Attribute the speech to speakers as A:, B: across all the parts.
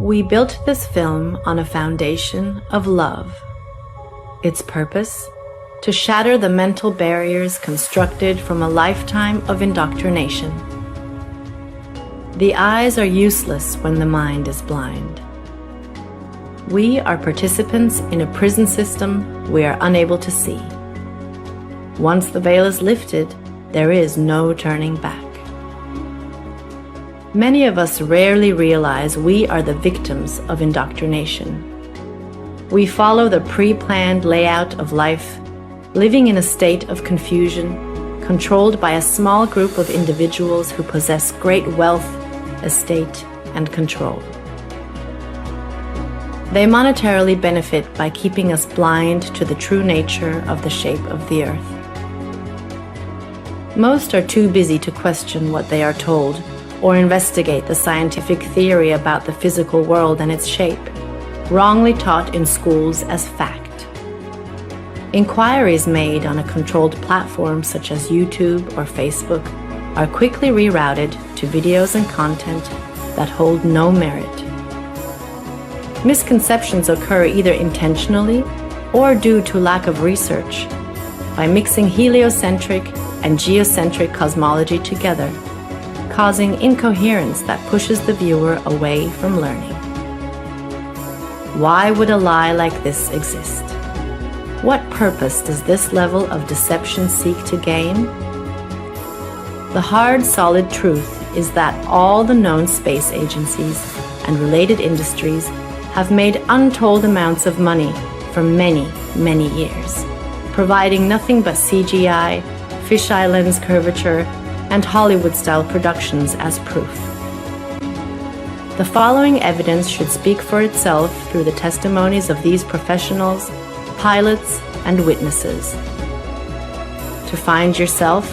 A: We built this film on a foundation of love. Its purpose? To shatter the mental barriers constructed from a lifetime of indoctrination. The eyes are useless when the mind is blind. We are participants in a prison system we are unable to see. Once the veil is lifted, there is no turning back. Many of us rarely realize we are the victims of indoctrination. We follow the pre-planned layout of life, living in a state of confusion, controlled by a small group of individuals who possess great wealth, estate, and control. They monetarily benefit by keeping us blind to the true nature of the shape of the earth. Most are too busy to question what they are told or investigate the scientific theory about the physical world and its shape, wrongly taught in schools as fact. Inquiries made on a controlled platform such as YouTube or Facebook are quickly rerouted to videos and content that hold no merit. Misconceptions occur either intentionally or due to lack of research by mixing heliocentric and geocentric cosmology together, causing incoherence that pushes the viewer away from learning. Why would a lie like this exist? What purpose does this level of deception seek to gain? The hard, solid truth is that all the known space agencies and related industries have made untold amounts of money for many, many years, providing nothing but CGI, fisheye lens curvature, and Hollywood-style productions as proof. The following evidence should speak for itself through the testimonies of these professionals, pilots, and witnesses. To find yourself,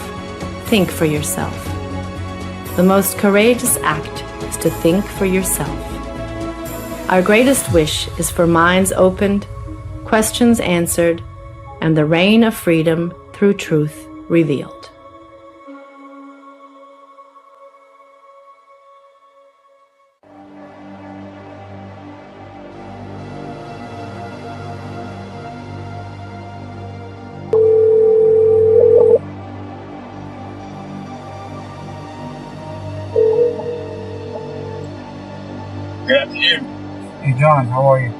A: think for yourself. The most courageous act is to think for yourself. Our greatest wish is for minds opened, questions answered, and the reign of freedom through truth revealed.
B: Good afternoon.
C: Hey John, how are you?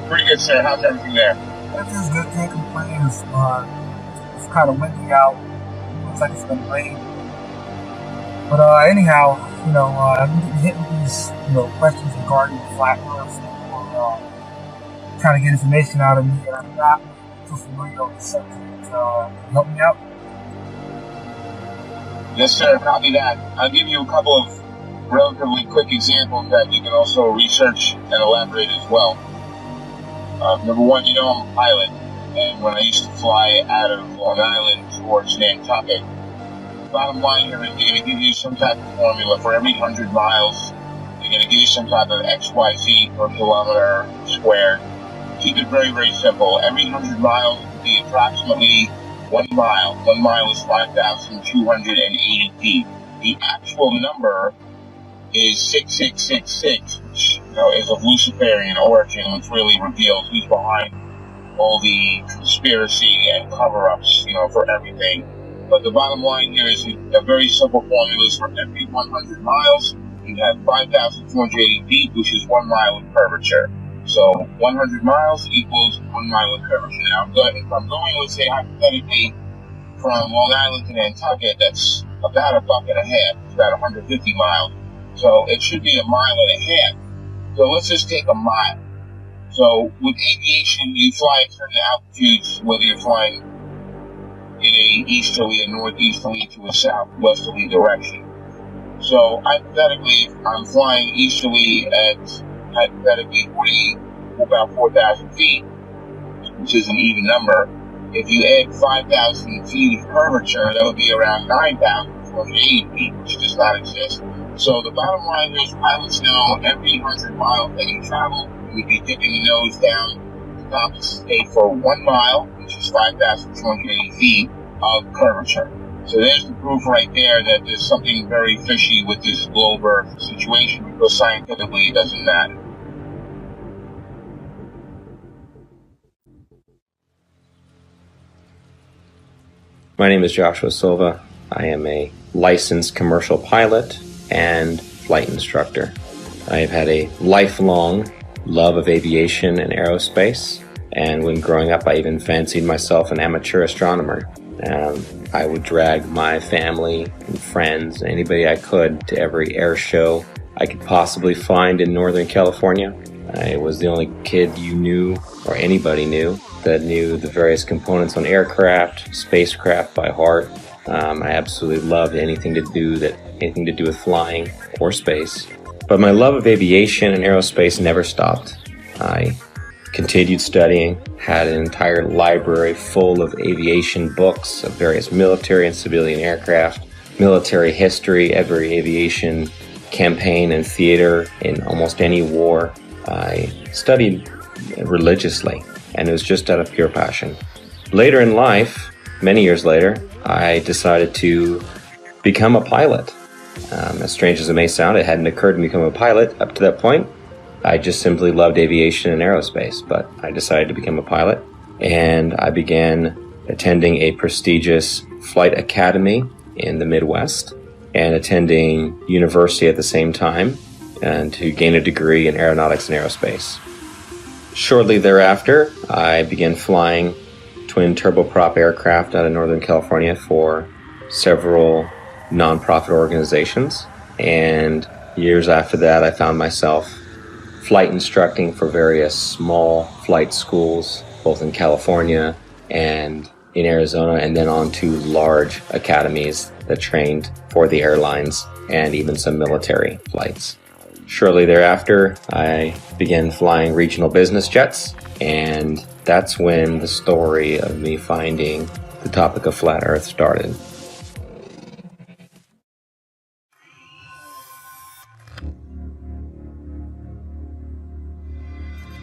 B: Pretty good, sir. How's everything there?
C: Everything's good, can't complain. It's kind of windy out. Looks like it's gonna rain. But anyhow, I've been getting hit with these, questions regarding the flat earth or trying to get information out of me, and I'm not too familiar with the subject. Can you help me out?
B: Yes, sir. Copy that. I'll give you a couple of relatively quick examples that you can also research and elaborate as well. Number one, I'm a pilot, and when I used to fly out of Long Island towards Nantucket, bottom line here is they're going to give you some type of formula for every 100 miles. They're going to give you some type of XYZ per kilometer squared. Keep it very, very simple. Every 100 miles will be approximately 1 mile. 1 mile is 5,280 feet. The actual number is 6666, which is of Luciferian origin, which really reveals who's behind all the conspiracy and cover-ups, for everything. But the bottom line here is a very simple formula is for every 100 miles, you have 5,280 feet, which is 1 mile of curvature. So 100 miles equals 1 mile of curvature. Now, if I'm going, let's say, hypothetically, from Long Island to Nantucket, that's about a buck and a half. It's about 150 miles. So it should be 1.5 miles. So let's just take a mile. So with aviation, you fly at certain altitudes, whether you're flying in a easterly, a northeasterly, to a southwesterly direction. So hypothetically, if I'm flying easterly at about 4,000 feet, which is an even number. If you add 5,000 feet of curvature, that would be around 9,480 feet, which does not exist. So the bottom line is pilots know every 100 miles that you travel, you would be dipping the nose down to compensate for 1 mile, which is 5,280 feet of curvature. So there's the proof right there that there's something very fishy with this globe Earth situation, because scientifically it doesn't matter.
D: My name is Joshua Silva. I am a licensed commercial pilot and flight instructor. I have had a lifelong love of aviation and aerospace, and when growing up I even fancied myself an amateur astronomer. I would drag my family and friends, anybody I could, to every air show I could possibly find in Northern California. I was the only kid you knew, or anybody knew, that knew the various components on aircraft, spacecraft by heart. I absolutely loved anything to do with flying or space. But my love of aviation and aerospace never stopped. I continued studying, had an entire library full of aviation books of various military and civilian aircraft, military history, every aviation campaign and theater in almost any war. I studied religiously, and it was just out of pure passion. Later in life, many years later, I decided to become a pilot. As strange as it may sound, it hadn't occurred to me to become a pilot up to that point. I just simply loved aviation and aerospace, but I decided to become a pilot, and I began attending a prestigious flight academy in the Midwest and attending university at the same time, and to gain a degree in aeronautics and aerospace. Shortly thereafter, I began flying twin turboprop aircraft out of Northern California for several nonprofit organizations, and years after that I found myself flight instructing for various small flight schools, both in California and in Arizona, and then on to large academies that trained for the airlines and even some military flights. Shortly thereafter, I began flying regional business jets, and that's when the story of me finding the topic of flat Earth started.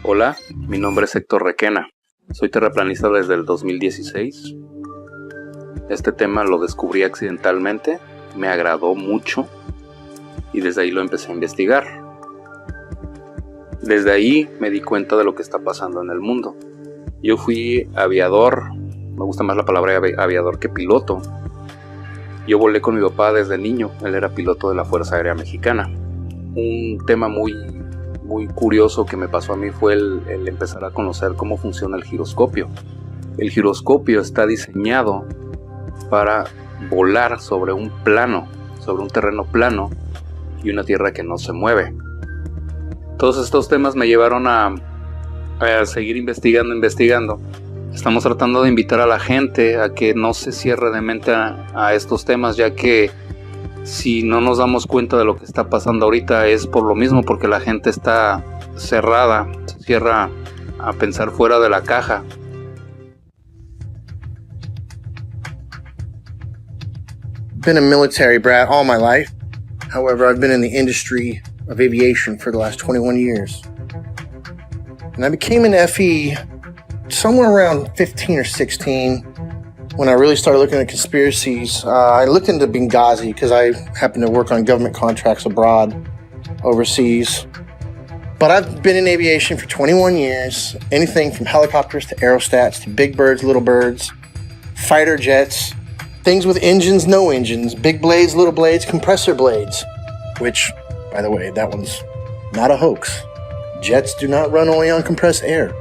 E: Hola, mi nombre es Héctor Requena. Soy terraplanista desde el 2016. Este tema lo descubrí accidentalmente, me agradó mucho y desde ahí lo empecé a investigar. Desde ahí me di cuenta de lo que está pasando en el mundo. Yo fui aviador, me gusta más la palabra aviador que piloto. Yo volé con mi papá desde niño, él era piloto de la Fuerza Aérea Mexicana. Un tema muy curioso que me pasó a mí fue el empezar a conocer cómo funciona el giroscopio. El giroscopio está diseñado para volar sobre un plano, sobre un terreno plano y una tierra que no se mueve. Todos estos temas me llevaron a seguir investigando. Estamos tratando de invitar a la gente a que no se cierre de mente a estos temas, ya que si no nos damos cuenta de lo que está pasando ahorita es por lo mismo, porque la gente está cerrada, se cierra a pensar fuera de la caja.
F: Been a military brat all my life. However, I've been in the industry of aviation for the last 21 years. And I became an FE somewhere around 15 or 16. When I really started looking at conspiracies, I looked into Benghazi because I happen to work on government contracts abroad, overseas. But I've been in aviation for 21 years, anything from helicopters to aerostats to big birds, little birds, fighter jets, things with engines, no engines, big blades, little blades, compressor blades, which, by the way, that one's not a hoax. Jets do not run only on compressed air.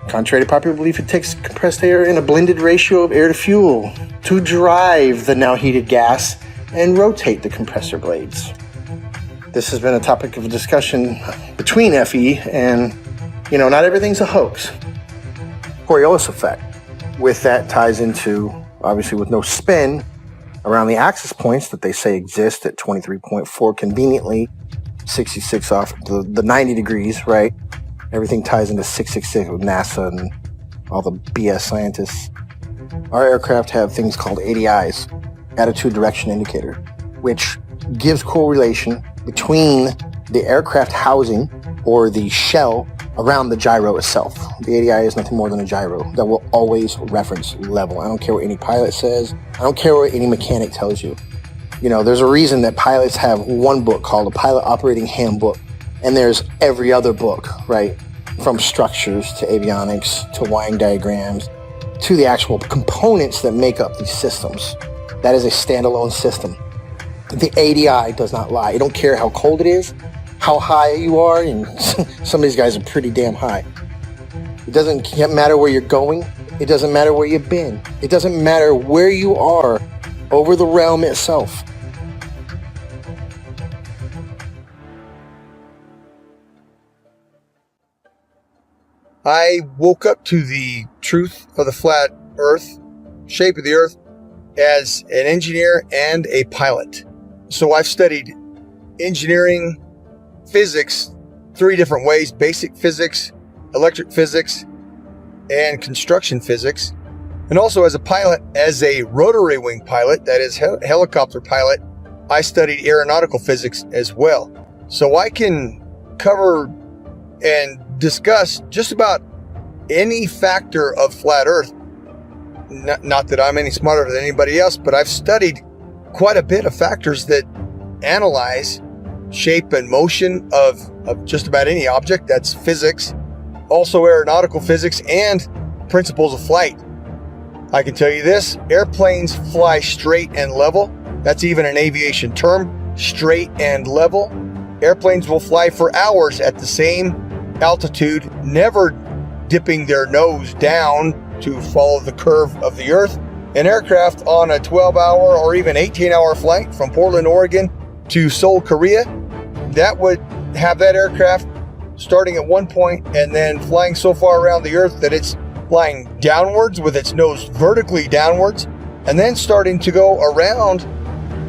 F: Contrary to popular belief, it takes compressed air in a blended ratio of air to fuel to drive the now heated gas and rotate the compressor blades. This has been a topic of discussion between FE and, not everything's a hoax. Coriolis effect. With that ties into, obviously with no spin, around the axis points that they say exist at 23.4 conveniently, 66 off the 90 degrees, right? Everything ties into 666 with NASA and all the BS scientists. Our aircraft have things called ADIs, attitude direction indicator, which gives correlation between the aircraft housing or the shell around the gyro itself. The ADI is nothing more than a gyro that will always reference level. I don't care what any pilot says. I don't care what any mechanic tells you. You know, there's a reason that pilots have one book called a Pilot Operating Handbook, and there's every other book, right? From structures to avionics to wiring diagrams to the actual components that make up these systems. That is a standalone system. The ADI does not lie. You don't care how cold it is, how high you are, and some of these guys are pretty damn high. It doesn't matter where you're going. It doesn't matter where you've been. It doesn't matter where you are over the realm itself.
C: I woke up to the truth of the flat earth, shape of the earth, as an engineer and a pilot. So I've studied engineering, physics, 3 different ways: basic physics, electric physics, and construction physics. And also as a pilot, as a rotary wing pilot, that is helicopter pilot, I studied aeronautical physics as well. So I can cover and discuss just about any factor of flat earth. Not that I'm any smarter than anybody else, but I've studied quite a bit of factors that analyze shape and motion of just about any object. That's physics, also aeronautical physics, and principles of flight. I can tell you this: airplanes fly straight and level. That's even an aviation term, straight and level. Airplanes will fly for hours at the same altitude, never dipping their nose down to follow the curve of the earth. An aircraft on a 12-hour or even 18-hour flight from Portland, Oregon to Seoul, Korea, that would have that aircraft starting at one point and then flying so far around the earth that it's flying downwards with its nose vertically downwards, and then starting to go around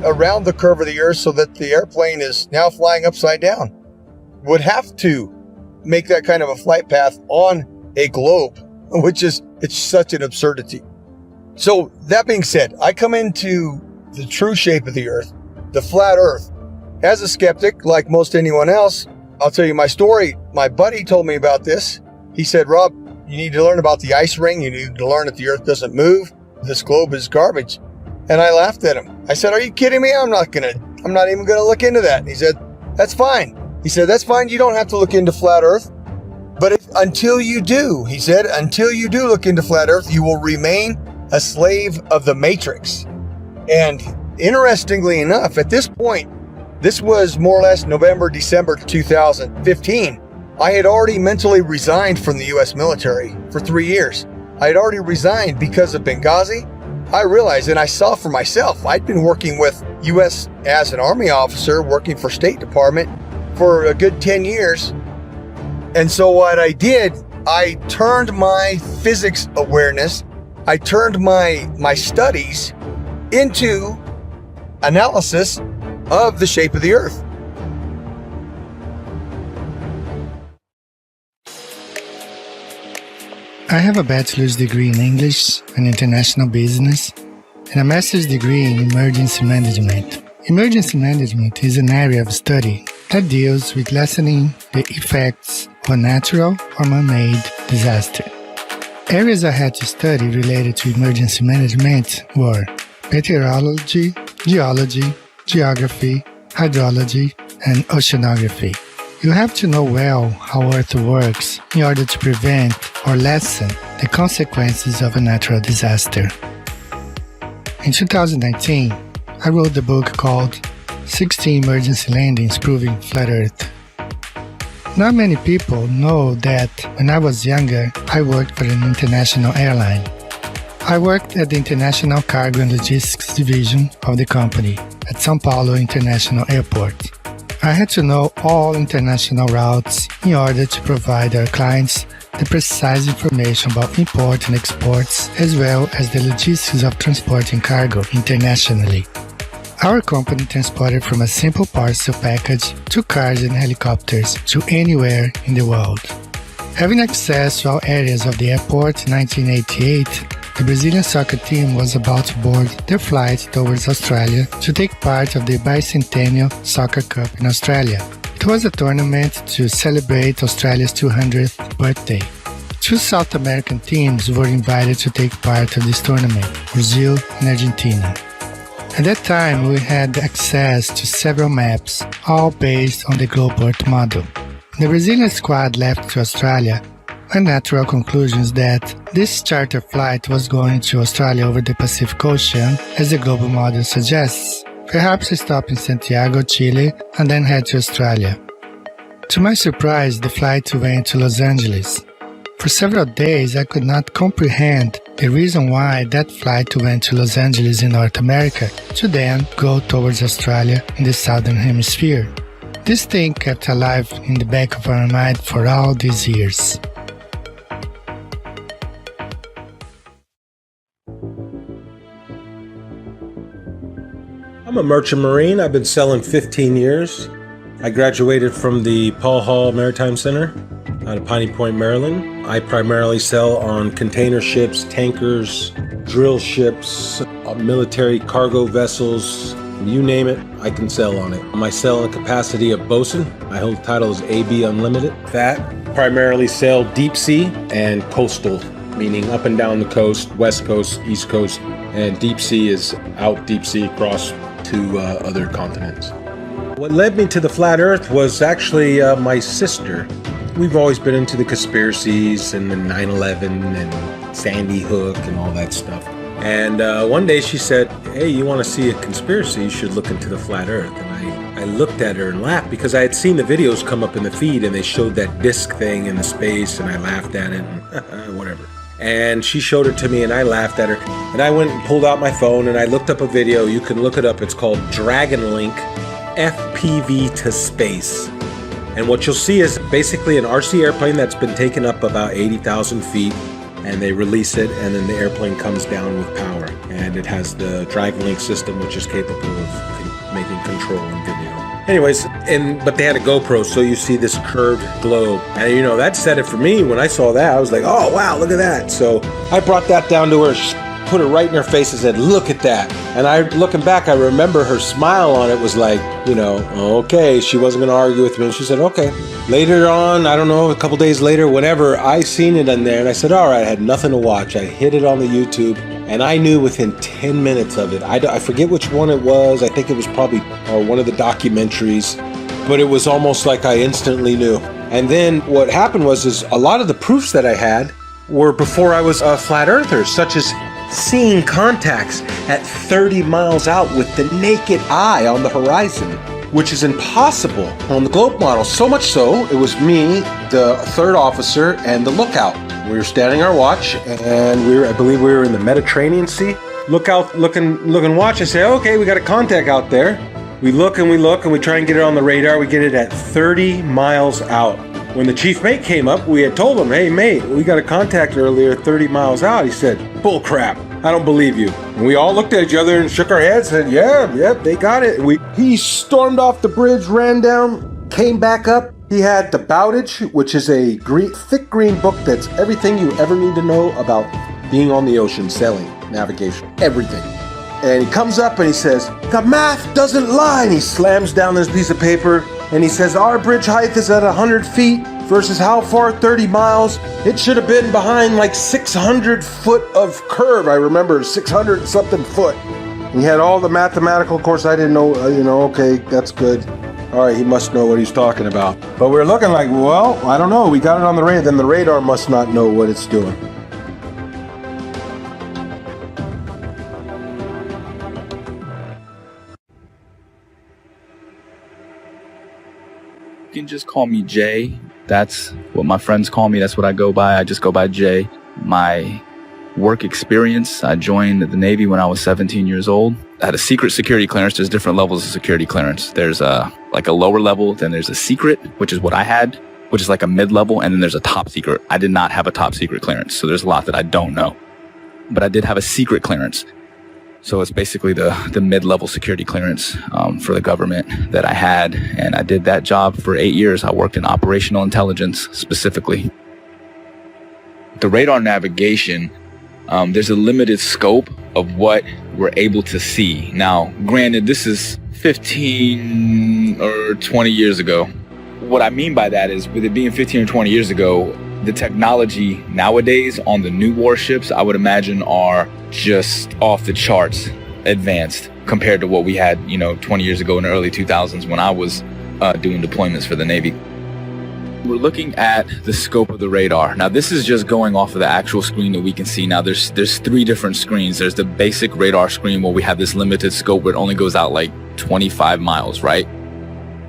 C: the curve of the earth so that the airplane is now flying upside down. Would have to make that kind of a flight path on a globe, which is, it's such an absurdity. So that being said, I come into the true shape of the earth, the flat earth, as a skeptic, like most anyone else. I'll tell you my story. My buddy told me about this. He said, "Rob, you need to learn about the ice ring. You need to learn that the earth doesn't move. This globe is garbage." And I laughed at him. I said, "Are you kidding me? I'm not even gonna look into that." And he said, "That's fine." He said, "That's fine. You don't have to look into flat earth. But until you do," he said, "until you do look into flat earth, you will remain a slave of the matrix." And interestingly enough, at this point, this was more or less November, December 2015, I had already mentally resigned from the U.S. military for 3 years. I had already resigned because of Benghazi. I realized, and I saw for myself, I'd been working with U.S. as an Army officer, working for State Department for a good 10 years. And so what I did, I turned my physics awareness, I turned my studies into analysis of the shape of the earth.
G: I have a bachelor's degree in English and International Business and a master's degree in Emergency Management. Emergency Management is an area of study that deals with lessening the effects of a natural or man-made disaster. Areas I had to study related to emergency management were meteorology, geology, geography, hydrology, and oceanography. You have to know well how Earth works in order to prevent or lessen the consequences of a natural disaster. In 2019, I wrote the book called 16 Emergency Landings Proving Flat Earth. Not many people know that when I was younger, I worked for an international airline. I worked at the International Cargo and Logistics Division of the company at São Paulo International Airport. I had to know all international routes in order to provide our clients the precise information about import and exports, as well as the logistics of transporting cargo internationally. Our company transported from a simple parcel package to cars and helicopters to anywhere in the world. Having access to all areas of the airport in 1988, the Brazilian soccer team was about to board their flight towards Australia to take part of the bicentennial Soccer Cup in Australia. It was a tournament to celebrate Australia's 200th birthday. 2 South American teams were invited to take part of this tournament, Brazil and Argentina. At that time, we had access to several maps, all based on the Globe Earth model. The Brazilian squad left to Australia with natural conclusions that this charter flight was going to Australia over the Pacific Ocean, as the global model suggests. Perhaps stop in Santiago, Chile, and then head to Australia. To my surprise, the flight went to Los Angeles. For several days, I could not comprehend the reason why that flight went to Los Angeles in North America to then go towards Australia in the Southern Hemisphere. This thing kept alive in the back of our mind for all these years.
H: I'm a merchant marine. I've been sailing 15 years. I graduated from the Paul Hall Maritime Center out of Piney Point, Maryland. I primarily sail on container ships, tankers, drill ships, military cargo vessels, you name it, I can sail on it. My sailing capacity of bosun, I hold the title as AB Unlimited. That primarily sail deep sea and coastal, meaning up and down the coast, west coast, east coast, and deep sea is out deep sea across to other continents. What led me to the flat earth was actually my sister. We've always been into the conspiracies and the 9/11 and Sandy Hook and all that stuff. And one day she said, hey, you want to see a conspiracy? You should look into the flat earth. And I looked at her and laughed because I had seen the videos come up in the feed and they showed that disc thing in the space and I laughed at it and whatever. And she showed it to me and I laughed at her. And I went and pulled out my phone and I looked up a video. You can look it up. It's called Dragon Link FPV to Space. And what you'll see is basically an RC airplane that's been taken up about 80,000 feet, and they release it, and then the airplane comes down with power. And it has the Dragon Link system, which is capable of making control and video. Anyways, but they had a GoPro, so you see this curved globe. And you know, that said it for me. When I saw that, I was like, oh, wow, look at that. So I brought that down to her, put it right in her face and said, look at that. And looking back, I remember her smile on it was like, you know, okay, she wasn't going to argue with me. And she said, okay. Later on, I don't know, a couple days later, whenever I seen it in there and I said, all right, I had nothing to watch. I hit it on the YouTube and I knew within 10 minutes of it. I forget which one it was. I think it was probably one of the documentaries, but it was almost like I instantly knew. And then what happened was a lot of the proofs that I had were before I was a flat earther, such as seeing contacts at 30 miles out with the naked eye on the horizon, which is impossible on the globe model. So much so, it was me, the third officer, and the lookout. We were standing our watch, and I believe we were in the Mediterranean Sea. Look and watch. I say, okay, we got a contact out there. We look and we try and get it on the radar. We get it at 30 miles out. When the chief mate came up, we had told him, hey mate, we got a contact earlier 30 miles out. He said, bull crap, I don't believe you. And we all looked at each other and shook our heads and said, yeah, they got it. He stormed off the bridge, ran down, came back up. He had the Bowdage, which is a thick green book that's everything you ever need to know about being on the ocean, sailing, navigation, everything. And he comes up and he says, the math doesn't lie. And he slams down this piece of paper and he says, our bridge height is at 100 feet versus how far? 30 miles. It should have been behind like 600 foot of curve. I remember 600 something foot. He had all the mathematical, of course I didn't know, okay, that's good. All right, he must know what he's talking about. But we're looking like, well, I don't know. We got it on the radar. Then the radar must not know what it's doing.
I: You can just call me Jay. That's what my friends call me. That's what I go by. I just go by Jay. My work experience, I joined the Navy when I was 17 years old. I had a secret security clearance. There's different levels of security clearance. There's a lower level, then there's a secret, which is what I had, which is like a mid-level, and then there's a top secret. I did not have a top secret clearance, so there's a lot that I don't know. But I did have a secret clearance. So it's basically the mid-level security clearance for the government that I had. And I did that job for 8 years. I worked in operational intelligence specifically. The radar navigation, there's a limited scope of what we're able to see. Now, granted, this is 15 or 20 years ago. what I mean by that is, with it being 15 or 20 years ago, the technology nowadays on the new warships, I would imagine, are just off the charts advanced compared to what we had, 20 years ago in the early 2000s when I was doing deployments for the Navy. We're looking at the scope of the radar. Now, this is just going off of the actual screen that we can see. Now, there's 3 different screens. There's the basic radar screen where we have this limited scope where it only goes out like 25 miles, right?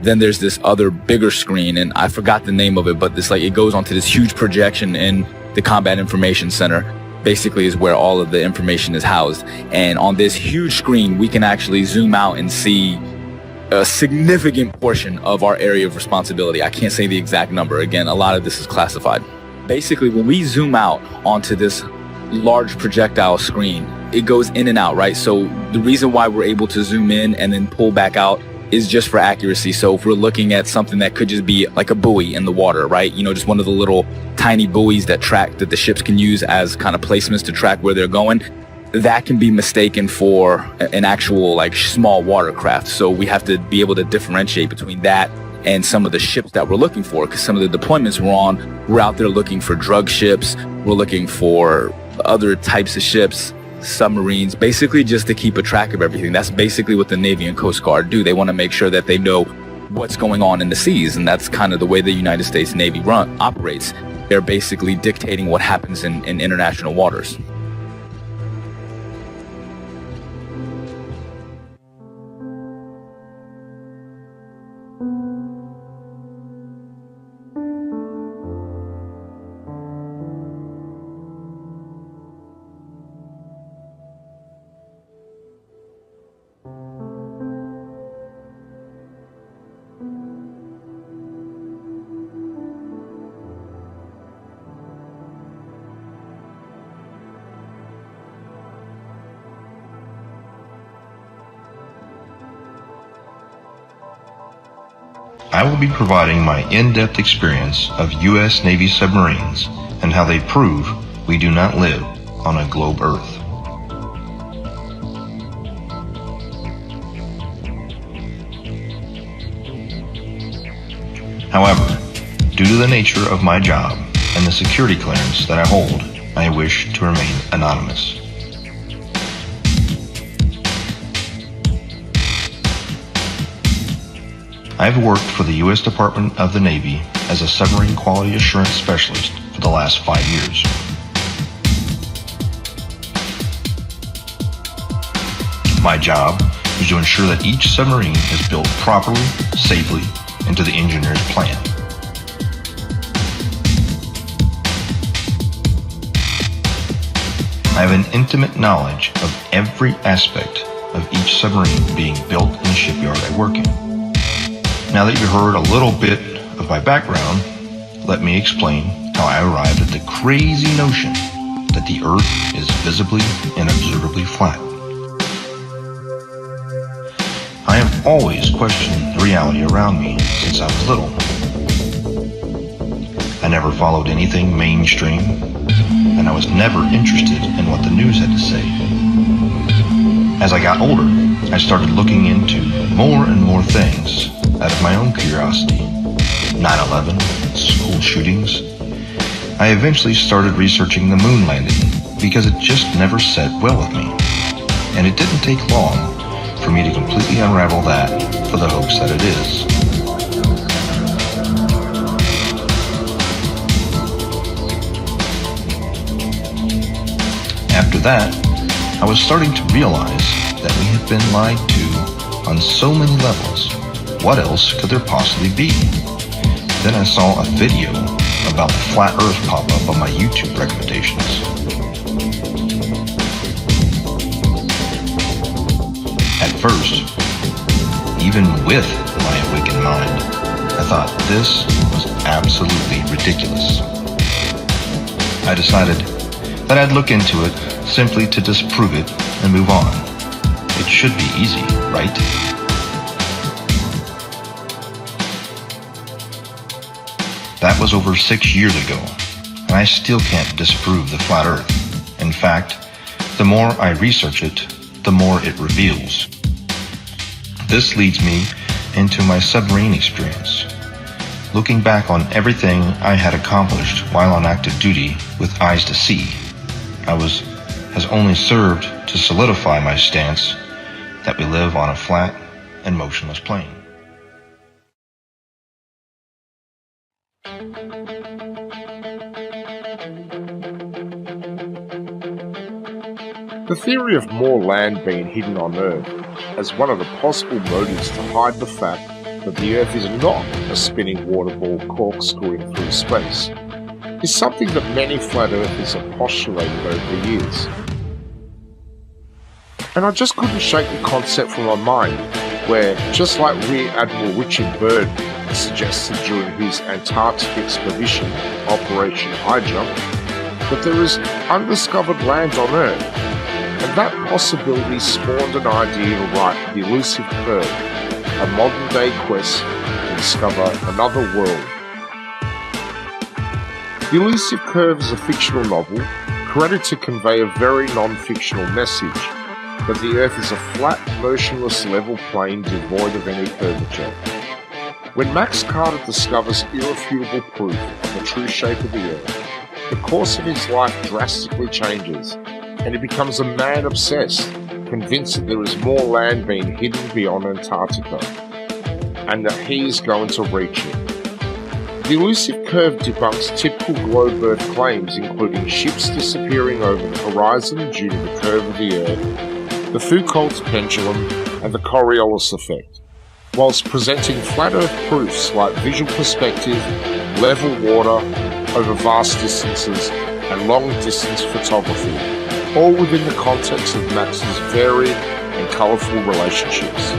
I: Then there's this other bigger screen, and I forgot the name of it, but it goes onto this huge projection in the Combat Information Center. Basically is where all of the information is housed. And on this huge screen, we can actually zoom out and see a significant portion of our area of responsibility. I can't say the exact number. Again, a lot of this is classified. Basically, when we zoom out onto this large projectile screen, it goes in and out, right? So the reason why we're able to zoom in and then pull back out is just for accuracy. So if we're looking at something that could just be like a buoy in the water, right? Just one of the little tiny buoys that the ships can use as kind of placements to track where they're going, that can be mistaken for an actual small watercraft. So we have to be able to differentiate between that and some of the ships that we're looking for, because some of the deployments we're out there looking for drug ships, we're looking for other types of ships, submarines, basically just to keep a track of everything. That's basically what the Navy and Coast Guard do. They want to make sure that they know what's going on in the seas, and that's kind of the way the United States Navy operates. They're basically dictating what happens in international waters.
J: I will be providing my in-depth experience of U.S. Navy submarines and how they prove we do not live on a globe Earth. However, due to the nature of my job and the security clearance that I hold, I wish to remain anonymous. I've worked for the U.S. Department of the Navy as a submarine quality assurance specialist for the last 5 years. My job is to ensure that each submarine is built properly, safely, and to the engineer's plan. I have an intimate knowledge of every aspect of each submarine being built in the shipyard I work in. Now that you heard a little bit of my background, let me explain how I arrived at the crazy notion that the Earth is visibly and observably flat. I have always questioned the reality around me since I was little. I never followed anything mainstream, and I was never interested in what the news had to say. As I got older, I started looking into more and more things out of my own curiosity. 9/11, school shootings. I eventually started researching the moon landing because it just never sat well with me. And it didn't take long for me to completely unravel that for the hoax that it is. After that, I was starting to realize that we had been lied to on so many levels. What else could there possibly be? Then I saw a video about the flat Earth pop up on my YouTube recommendations. At first, even with my awakened mind, I thought this was absolutely ridiculous. I decided that I'd look into it simply to disprove it and move on. It should be easy, right? That was over 6 years ago, and I still can't disprove the flat Earth. In fact, the more I research it, the more it reveals. This leads me into my submarine experience. looking back on everything I had accomplished while on active duty with eyes to see, has only served to solidify my stance that we live on a flat and motionless plane.
K: The theory of more land being hidden on Earth as one of the possible motives to hide the fact that the Earth is not a spinning water ball corkscrewing through space is something that many flat earthers have postulated over the years. And I just couldn't shake the concept from my mind where, just like Rear Admiral Richard Byrd suggested during his Antarctic expedition, Operation High Jump, that there is undiscovered land on Earth, and that possibility spawned an idea to write The Elusive Curve, a modern-day quest to discover another world. The Elusive Curve is a fictional novel created to convey a very non-fictional message, that the Earth is a flat, motionless, level plane devoid of any curvature. When Max Carter discovers irrefutable proof of the true shape of the Earth, the course of his life drastically changes, and he becomes a man obsessed, convinced that there is more land being hidden beyond Antarctica, and that he is going to reach it. The Elusive Curve debunks typical globe Earth claims, including ships disappearing over the horizon due to the curve of the Earth, the Foucault's pendulum, and the Coriolis effect, whilst presenting flat Earth proofs like visual perspective, level water over vast distances, and long-distance photography, all within the context of Max's varied and colourful relationships.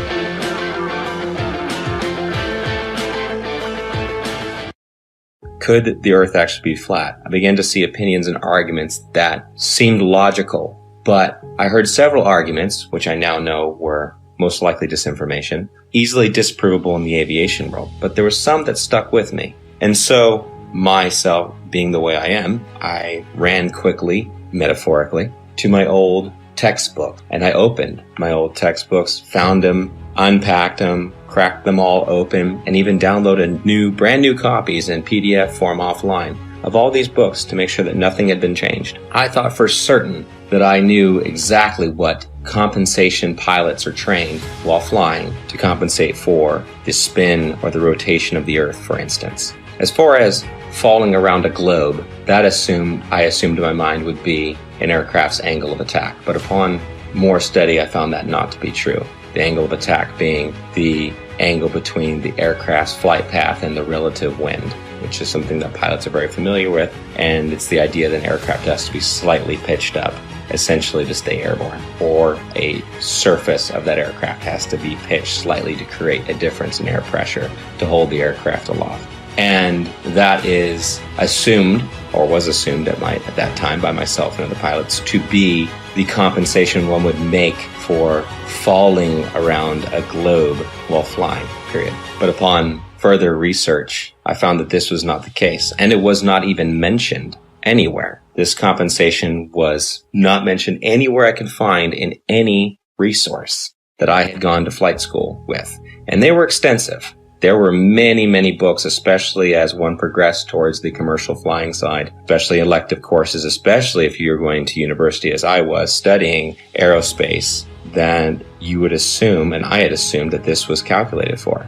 D: Could the Earth actually be flat? I began to see opinions and arguments that seemed logical, but I heard several arguments, which I now know were most likely disinformation, easily disprovable in the aviation world, but there were some that stuck with me. And so, myself being the way I am, I ran quickly, metaphorically, to my old textbook. And I opened my old textbooks, found them, unpacked them, cracked them all open, and even downloaded brand new copies in PDF form offline of all these books to make sure that nothing had been changed. I thought for certain that I knew exactly what compensation pilots are trained while flying to compensate for the spin or the rotation of the Earth, for instance. As far as falling around a globe, I assumed in my mind would be an aircraft's angle of attack. But upon more study, I found that not to be true. The angle of attack being the angle between the aircraft's flight path and the relative wind, which is something that pilots are very familiar with. And it's the idea that an aircraft has to be slightly pitched up, essentially to stay airborne, or a surface of that aircraft has to be pitched slightly to create a difference in air pressure to hold the aircraft aloft. And that is assumed, or was assumed at that time by myself and other pilots, to be the compensation one would make for falling around a globe while flying, period. But upon further research, I found that this was not the case, and it was not even mentioned anywhere. This compensation was not mentioned anywhere I could find in any resource that I had gone to flight school with. And they were extensive. There were many, many books, especially as one progressed towards the commercial flying side, especially elective courses, especially if you're going to university as I was studying aerospace, that you would assume, and I had assumed, that this was calculated for.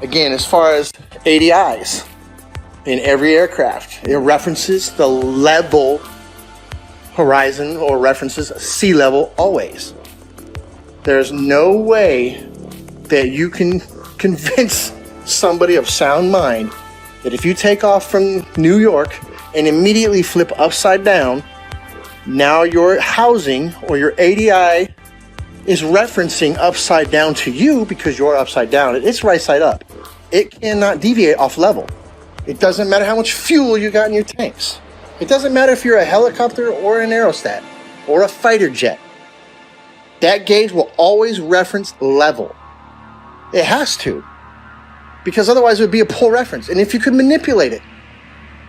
F: Again, as far as ADIs, in every aircraft, it references the level horizon or references sea level always. There's no way that you can convince somebody of sound mind that if you take off from New York and immediately flip upside down, now your housing or your ADI is referencing upside down to you because you're upside down. It's right side up. It cannot deviate off level. It doesn't matter how much fuel you got in your tanks. It doesn't matter if you're a helicopter or an aerostat or a fighter jet. That gauge will always reference level. It has to, because otherwise it would be a poor reference. And if you could manipulate it,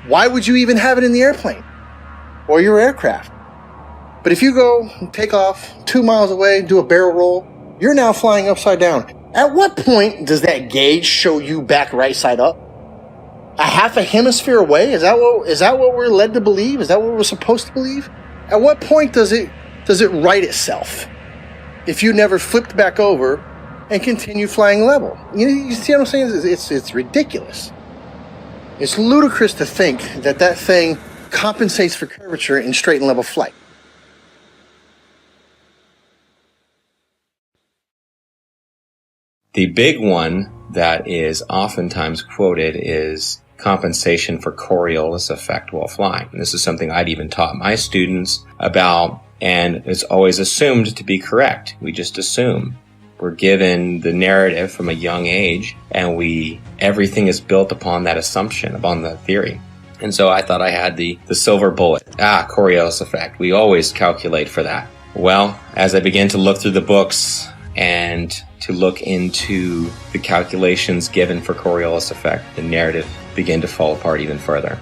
F: why would you even have it in the airplane or your aircraft? But if you go take off 2 miles away, do a barrel roll, you're now flying upside down. At what point does that gauge show you back right side up? A half a hemisphere away? Is that what we're led to believe? Is that what we're supposed to believe? At what point does it right itself if you never flipped back over and continue flying level? You see what I'm saying? It's ridiculous. It's ludicrous to think that thing compensates for curvature in straight and level flight.
D: The big one that is oftentimes quoted is compensation for Coriolis effect while flying. And this is something I'd even taught my students about, and it's always assumed to be correct. We just assume. We're given the narrative from a young age, and everything is built upon that assumption, upon the theory. And so I thought I had the silver bullet. Coriolis effect. We always calculate for that. Well, as I began to look through the books and to look into the calculations given for Coriolis effect, the narrative began to fall apart even further.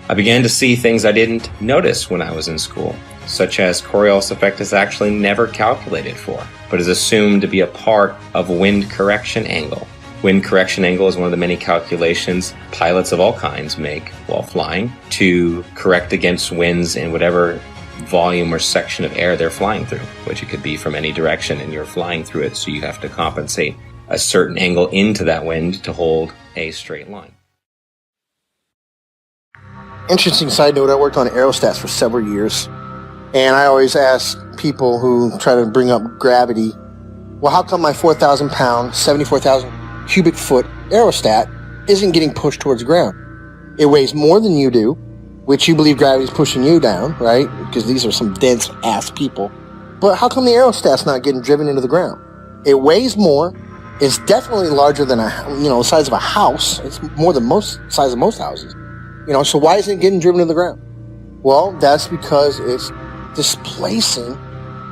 D: I began to see things I didn't notice when I was in school, such as Coriolis effect is actually never calculated for, but is assumed to be a part of wind correction angle. Wind correction angle is one of the many calculations pilots of all kinds make while flying to correct against winds in whatever volume or section of air they're flying through, which it could be from any direction, and you're flying through it, so you have to compensate a certain angle into that wind to hold a straight line.
F: Interesting side note, I worked on aerostats for several years, and I always ask people who try to bring up gravity, well, how come my 4,000 pound, 74,000 cubic foot aerostat isn't getting pushed towards the ground? It weighs more than you do, which you believe gravity is pushing you down, right? Because these are some dense ass people. But how come the aerostat's not getting driven into the ground? It weighs more. It's definitely larger than the size of a house. It's more than size of most houses. So why isn't it getting driven to the ground? Well, that's because it's displacing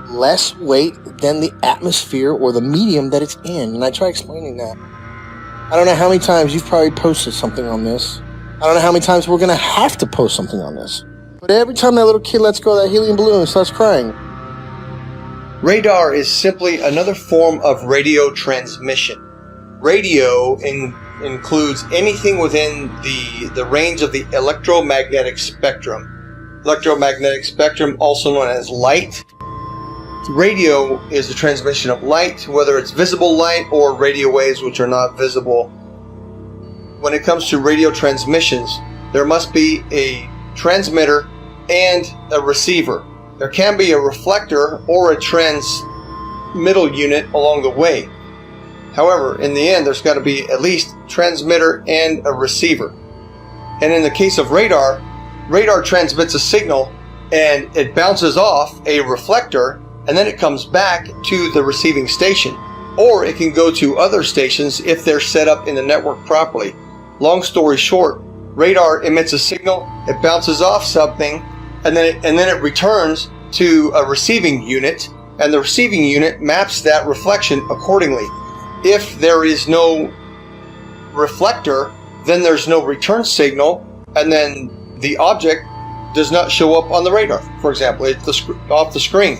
F: less weight than the atmosphere or the medium that it's in. And I try explaining that. I don't know how many times you've probably posted something on this. I don't know how many times we're going to have to post something on this. But every time that little kid lets go of that helium balloon and starts crying. Radar is simply another form of radio transmission. Radio includes anything within the range of the electromagnetic spectrum. Electromagnetic spectrum, also known as light. Radio is the transmission of light, whether it's visible light or radio waves which are not visible. When it comes to radio transmissions, there must be a transmitter and a receiver. There can be a reflector or a transmittal unit along the way. However, in the end, there's got to be at least transmitter and a receiver. And in the case of radar, radar transmits a signal and it bounces off a reflector, and then it comes back to the receiving station. Or it can go to other stations if they're set up in the network properly. Long story short, radar emits a signal, it bounces off something, and then it returns to a receiving unit, and the receiving unit maps that reflection accordingly. If there is no reflector, then there's no return signal, and then the object does not show up on the radar. For example, it's off the screen.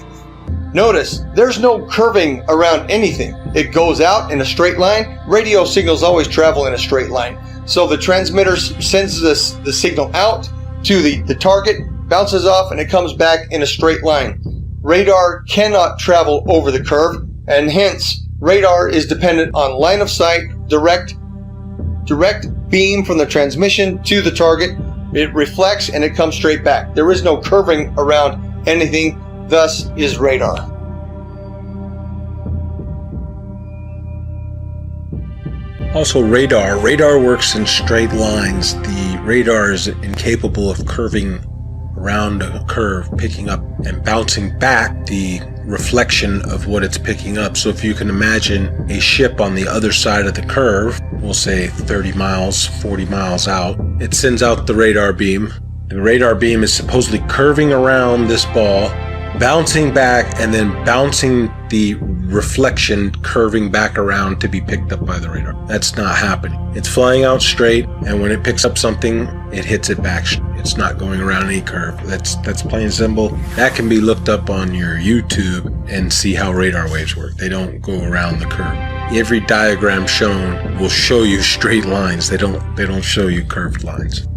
F: Notice, there's no curving around anything. It goes out in a straight line. Radio signals always travel in a straight line. So the transmitter sends the signal out to the target, bounces off, and it comes back in a straight line. Radar cannot travel over the curve, and hence, radar is dependent on line of sight, direct beam from the transmission to the target. It reflects and it comes straight back. There is no curving around anything, thus is radar.
H: Also, radar works in straight lines. The radar is incapable of curving around a curve, picking up and bouncing back the reflection of what it's picking up. So if you can imagine a ship on the other side of the curve, we'll say 30 miles, 40 miles out, it sends out the radar beam. The radar beam is supposedly curving around this ball, bouncing back, and then bouncing the reflection, curving back around to be picked up by the radar. That's not happening. It's flying out straight, and when it picks up something, it hits it back. It's not going around any curve. That's plain simple. That can be looked up on your YouTube and see how radar waves work. They don't go around the curve. Every diagram shown will show you straight lines. They don't show you curved lines.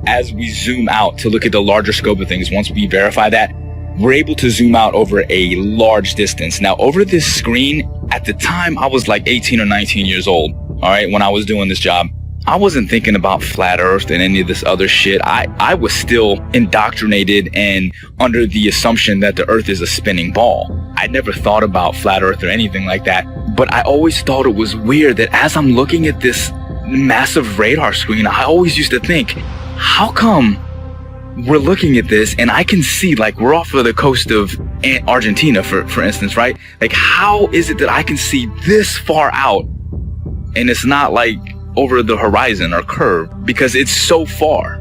I: As we zoom out to look at the larger scope of things, once we verify that, we're able to zoom out over a large distance. Now, over this screen, at the time, I was like 18 or 19 years old, all right, when I was doing this job. I wasn't thinking about flat earth and any of this other shit. I was still indoctrinated and under the assumption that the earth is a spinning ball. I never thought about flat earth or anything like that, but I always thought it was weird that as I'm looking at this massive radar screen, I always used to think, how come we're looking at this and I can see, like, we're off of the coast of Argentina, for instance, right? Like, how is it that I can see this far out and it's not like over the horizon or curve, because it's so far?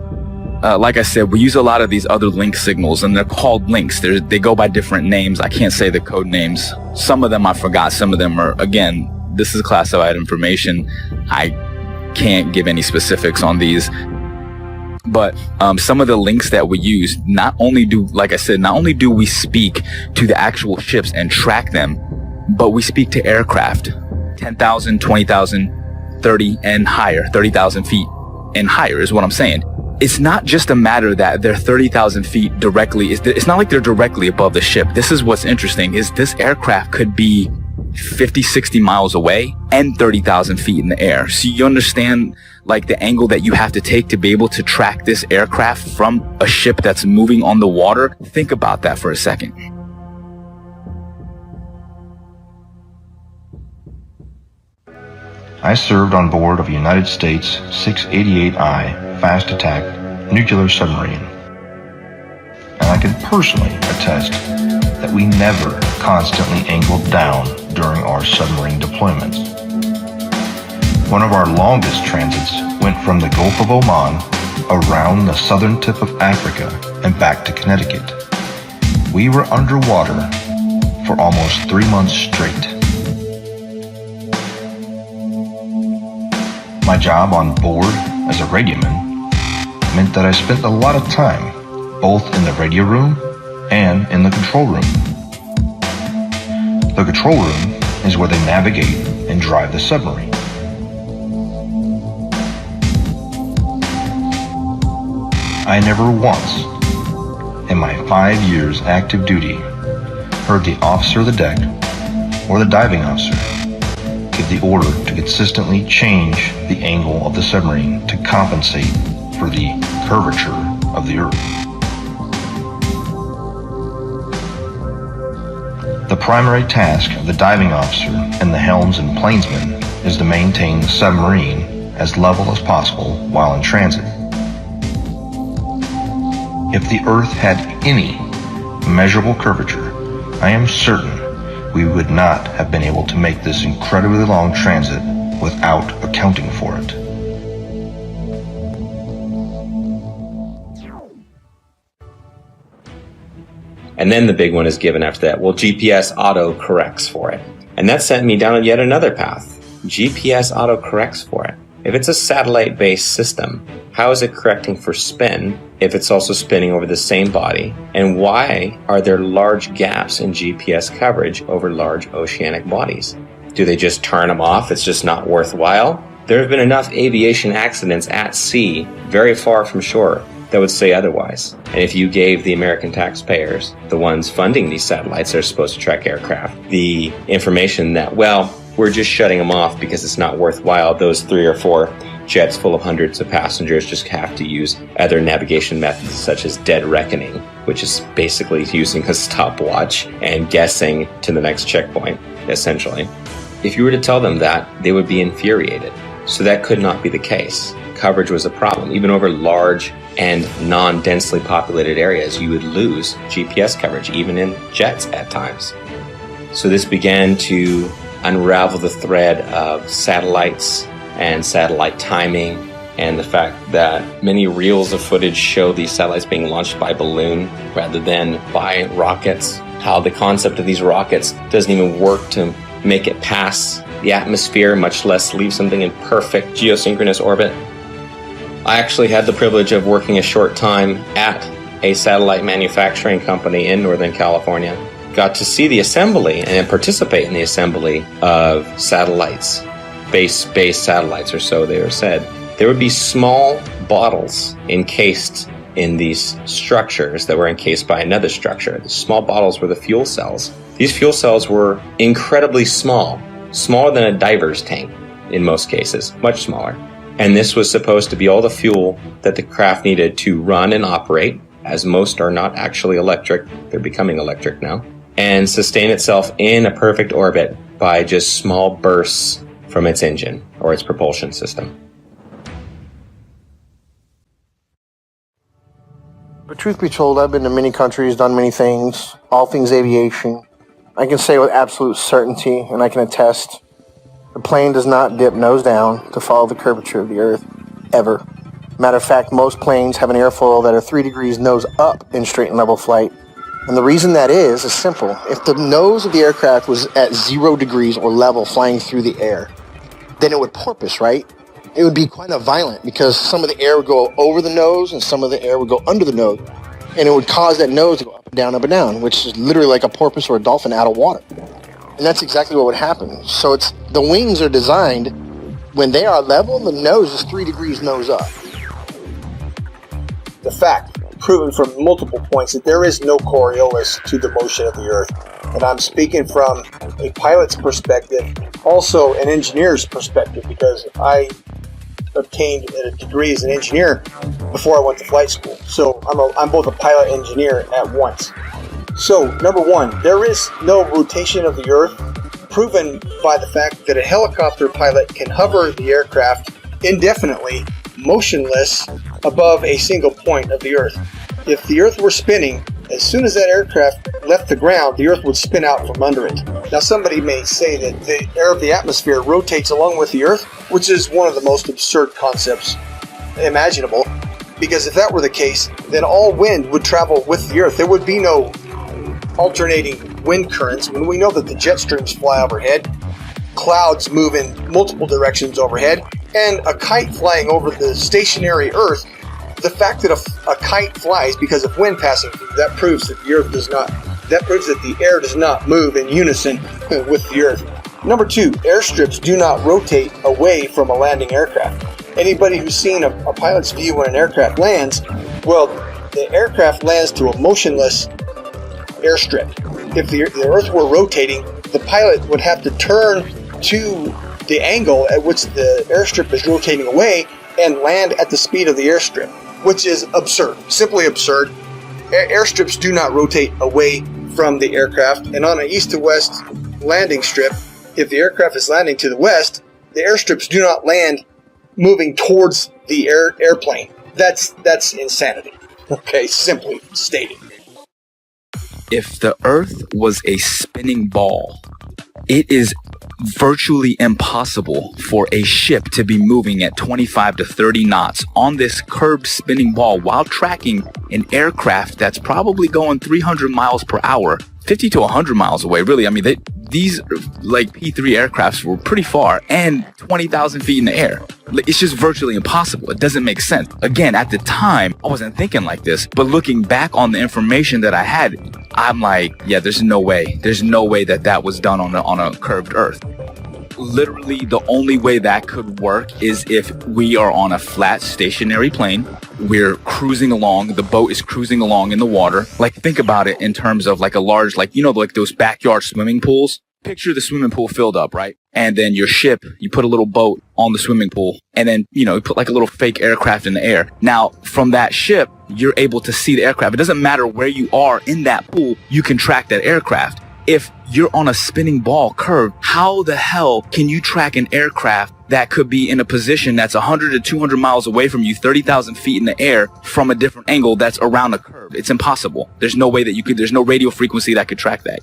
I: Like I said, we use a lot of these other link signals, and they're called links. They go by different names. I can't say the code names. Some of them I forgot. Some of them are, again, this is classified information. I can't give any specifics on these. But some of the links that we use, not only do we speak to the actual ships and track them, but we speak to aircraft, 10,000, 20,000, 30 and higher, 30,000 feet and higher is what I'm saying. It's not just a matter that they're 30,000 feet directly. It's not like they're directly above the ship. This is what's interesting, is this aircraft could be 50, 60 miles away and 30,000 feet in the air. So you understand, like, the angle that you have to take to be able to track this aircraft from a ship that's moving on the water? Think about that for a second.
J: I served on board of a United States 688I fast attack nuclear submarine, and I can personally attest that we never constantly angled down during our submarine deployments. One of our longest transits went from the Gulf of Oman around the southern tip of Africa and back to Connecticut. We were underwater for almost 3 months straight. My job on board as a radioman meant that I spent a lot of time both in the radio room and in the control room. The control room is where they navigate and drive the submarine. I never once, in my 5 years active duty, heard the officer of the deck or the diving officer give the order to consistently change the angle of the submarine to compensate for the curvature of the Earth. The primary task of the diving officer and the helms and plainsman is to maintain the submarine as level as possible while in transit. If the Earth had any measurable curvature, I am certain we would not have been able to make this incredibly long transit without accounting for it.
D: And then the big one is given after that. Well, GPS auto corrects for it. And that sent me down yet another path. GPS auto corrects for it. If it's a satellite-based system, how is it correcting for spin if it's also spinning over the same body? And why are there large gaps in GPS coverage over large oceanic bodies? Do they just turn them off? It's just not worthwhile? There have been enough aviation accidents at sea, very far from shore, that would say otherwise. And if you gave the American taxpayers, the ones funding these satellites that are supposed to track aircraft, the information that, well, we're just shutting them off because it's not worthwhile, those 3 or 4 jets full of hundreds of passengers just have to use other navigation methods such as dead reckoning, which is basically using a stopwatch and guessing to the next checkpoint, essentially. If you were to tell them that, they would be infuriated. So that could not be the case. Coverage was a problem. Even over large and non-densely populated areas, you would lose GPS coverage, even in jets at times. So this began to unravel the thread of satellites and satellite timing, and the fact that many reels of footage show these satellites being launched by balloon rather than by rockets. How the concept of these rockets doesn't even work to make it past the atmosphere, much less leave something in perfect geosynchronous orbit. I actually had the privilege of working a short time at a satellite manufacturing company in Northern California. got to see the assembly and participate in the assembly of satellites, base satellites, or so they were said. There would be small bottles encased in these structures that were encased by another structure. The small bottles were the fuel cells. These fuel cells were incredibly small, smaller than a diver's tank in most cases, much smaller. And this was supposed to be all the fuel that the craft needed to run and operate, as most are not actually electric. They're becoming electric now. And sustain itself in a perfect orbit by just small bursts from its engine or its propulsion system.
F: But truth be told, I've been to many countries, done many things, all things aviation. I can say with absolute certainty, and I can attest, the plane does not dip nose down to follow the curvature of the Earth, ever. Matter of fact, most planes have an airfoil that are 3 degrees nose up in straight and level flight. And the reason that is simple. If the nose of the aircraft was at 0 degrees or level flying through the air, then it would porpoise, right? It would be quite violent because some of the air would go over the nose and some of the air would go under the nose. And it would cause that nose to go up and down, which is literally like a porpoise or a dolphin out of water. And that's exactly what would happen. So the wings are designed, when they are level, the nose is 3 degrees nose up.
L: The fact, proven from multiple points, that there is no Coriolis to the motion of the Earth. And I'm speaking from a pilot's perspective, also an engineer's perspective, because I obtained a degree as an engineer before I went to flight school. So I'm both a pilot and engineer at once. So, number one, there is no rotation of the Earth, proven by the fact that a helicopter pilot can hover the aircraft indefinitely, motionless, above a single point of the Earth. If the Earth were spinning, as soon as that aircraft left the ground, the Earth would spin out from under it. Now, somebody may say that the air of the atmosphere rotates along with the Earth, which is one of the most absurd concepts imaginable, because if that were the case, then all wind would travel with the Earth. There would be no alternating wind currents when we know that the jet streams fly overhead, clouds move in multiple directions overhead, and a kite flying over the stationary Earth. The fact that a kite flies because of wind passing through, that proves that the Earth does not. That proves that the air does not move in unison with the Earth. Number two, airstrips do not rotate away from a landing aircraft. Anybody who's seen a pilot's view when an aircraft lands, well, the aircraft lands to a motionless airstrip. If the Earth were rotating, the pilot would have to turn to the angle at which the airstrip is rotating away and land at the speed of the airstrip, which is absurd, simply absurd. Airstrips do not rotate away from the aircraft, and on an east to west landing strip, if the aircraft is landing to the west, the airstrips do not land moving towards the airplane. That's insanity. Okay, simply stated.
I: If the Earth was a spinning ball, it is virtually impossible for a ship to be moving at 25 to 30 knots on this curved spinning ball while tracking an aircraft that's probably going 300 miles per hour, 50 to 100 miles away. Really, I mean, these like P3 aircrafts were pretty far and 20,000 feet in the air. It's just virtually impossible. It doesn't make sense. Again, at the time, I wasn't thinking like this, but looking back on the information that I had, I'm like, yeah, there's no way. There's no way that was done on a curved Earth. Literally, the only way that could work is if we are on a flat, stationary plane. We're cruising along. The boat is cruising along in the water. Like, think about it in terms of like a large, like, you know, like those backyard swimming pools. Picture the swimming pool filled up, right? And then your ship, you put a little boat on the swimming pool, and then, you know, you put like a little fake aircraft in the air. Now, from that ship, you're able to see the aircraft. It doesn't matter where you are in that pool, you can track that aircraft. If you're on a spinning ball curve, how the hell can you track an aircraft that could be in a position that's 100 to 200 miles away from you, 30,000 feet in the air from a different angle that's around a curve? It's impossible. There's no way that you could, there's no radio frequency that could track that.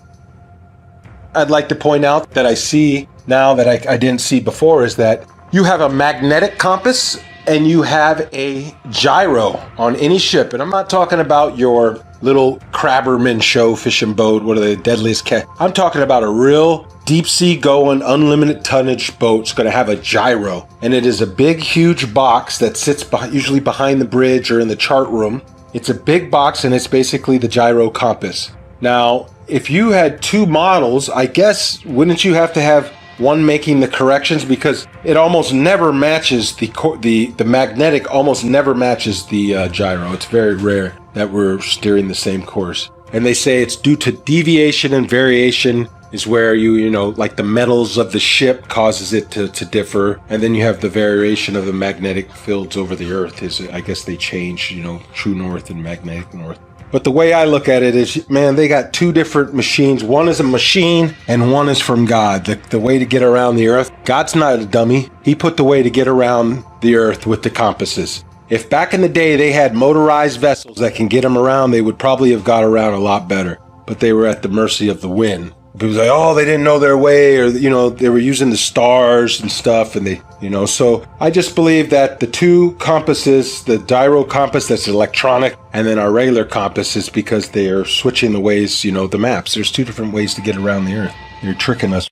H: I'd like to point out that I see now that I didn't see before is that you have a magnetic compass and you have a gyro on any ship. And I'm not talking about your little crabberman show fishing boat, what are the deadliest cat? I'm talking about a real deep sea going, unlimited tonnage boat. It's going to have a gyro. And it is a big, huge box that sits usually behind the bridge or in the chart room. It's a big box and it's basically the gyro compass. Now, if you had two models, I guess, wouldn't you have to have one making the corrections? Because it almost never matches the magnetic almost never matches the gyro. It's very rare that we're steering the same course. And they say it's due to deviation and variation is where you know, like the metals of the ship causes it to differ. And then you have the variation of the magnetic fields over the earth is, I guess they change, you know, true north and magnetic north. But the way I look at it is, man, they got two different machines. One is a machine and one is from God. The way to get around the earth. God's not a dummy. He put the way to get around the earth with the compasses. If back in the day they had motorized vessels that can get them around, they would probably have got around a lot better. But they were at the mercy of the wind. People say, oh, they didn't know their way, or, you know, they were using the stars and stuff, and they, you know, so I just believe that the two compasses, the gyro compass that's electronic, and then our regular compass is because they are switching the ways, you know, the maps. There's two different ways to get around the earth. They're tricking us.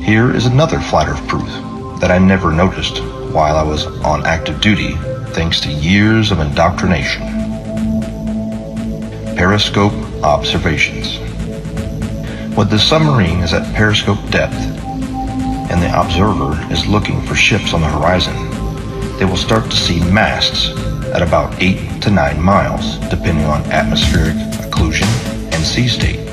J: Here is another flat earth proof that I never noticed while I was on active duty, thanks to years of indoctrination. Periscope observations. When the submarine is at periscope depth and the observer is looking for ships on the horizon, they will start to see masts at about 8 to 9 miles, depending on atmospheric occlusion and sea state.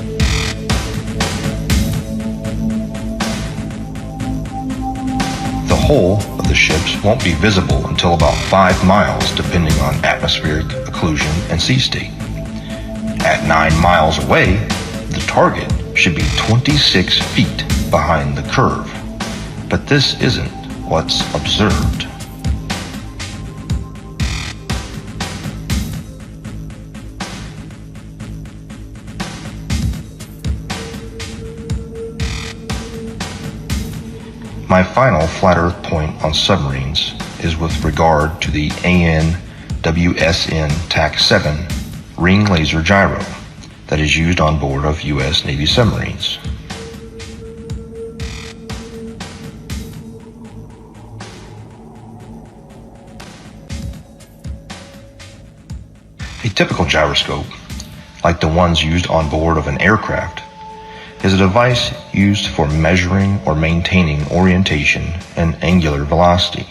J: The hull of the ships won't be visible until about 5 miles, depending on atmospheric occlusion and sea state. At 9 miles away, the target should be 26 feet behind the curve, but this isn't what's observed. My final flat earth point on submarines is with regard to the AN/WSN TAC-7 ring laser gyro that is used on board of U.S. Navy submarines. A typical gyroscope, like the ones used on board of an aircraft, is a device used for measuring or maintaining orientation and angular velocity.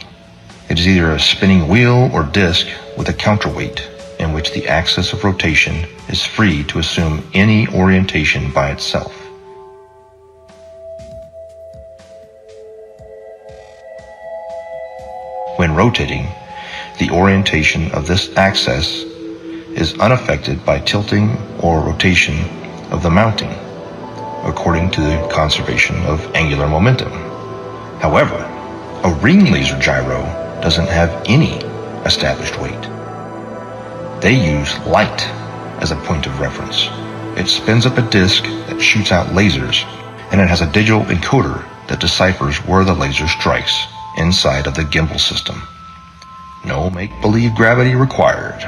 J: It is either a spinning wheel or disc with a counterweight, in which the axis of rotation is free to assume any orientation by itself. When rotating, the orientation of this axis is unaffected by tilting or rotation of the mounting, according to the conservation of angular momentum. However, a ring laser gyro doesn't have any established weight. They use light as a point of reference. It spins up a disc that shoots out lasers, and it has a digital encoder that deciphers where the laser strikes inside of the gimbal system. No make-believe gravity required.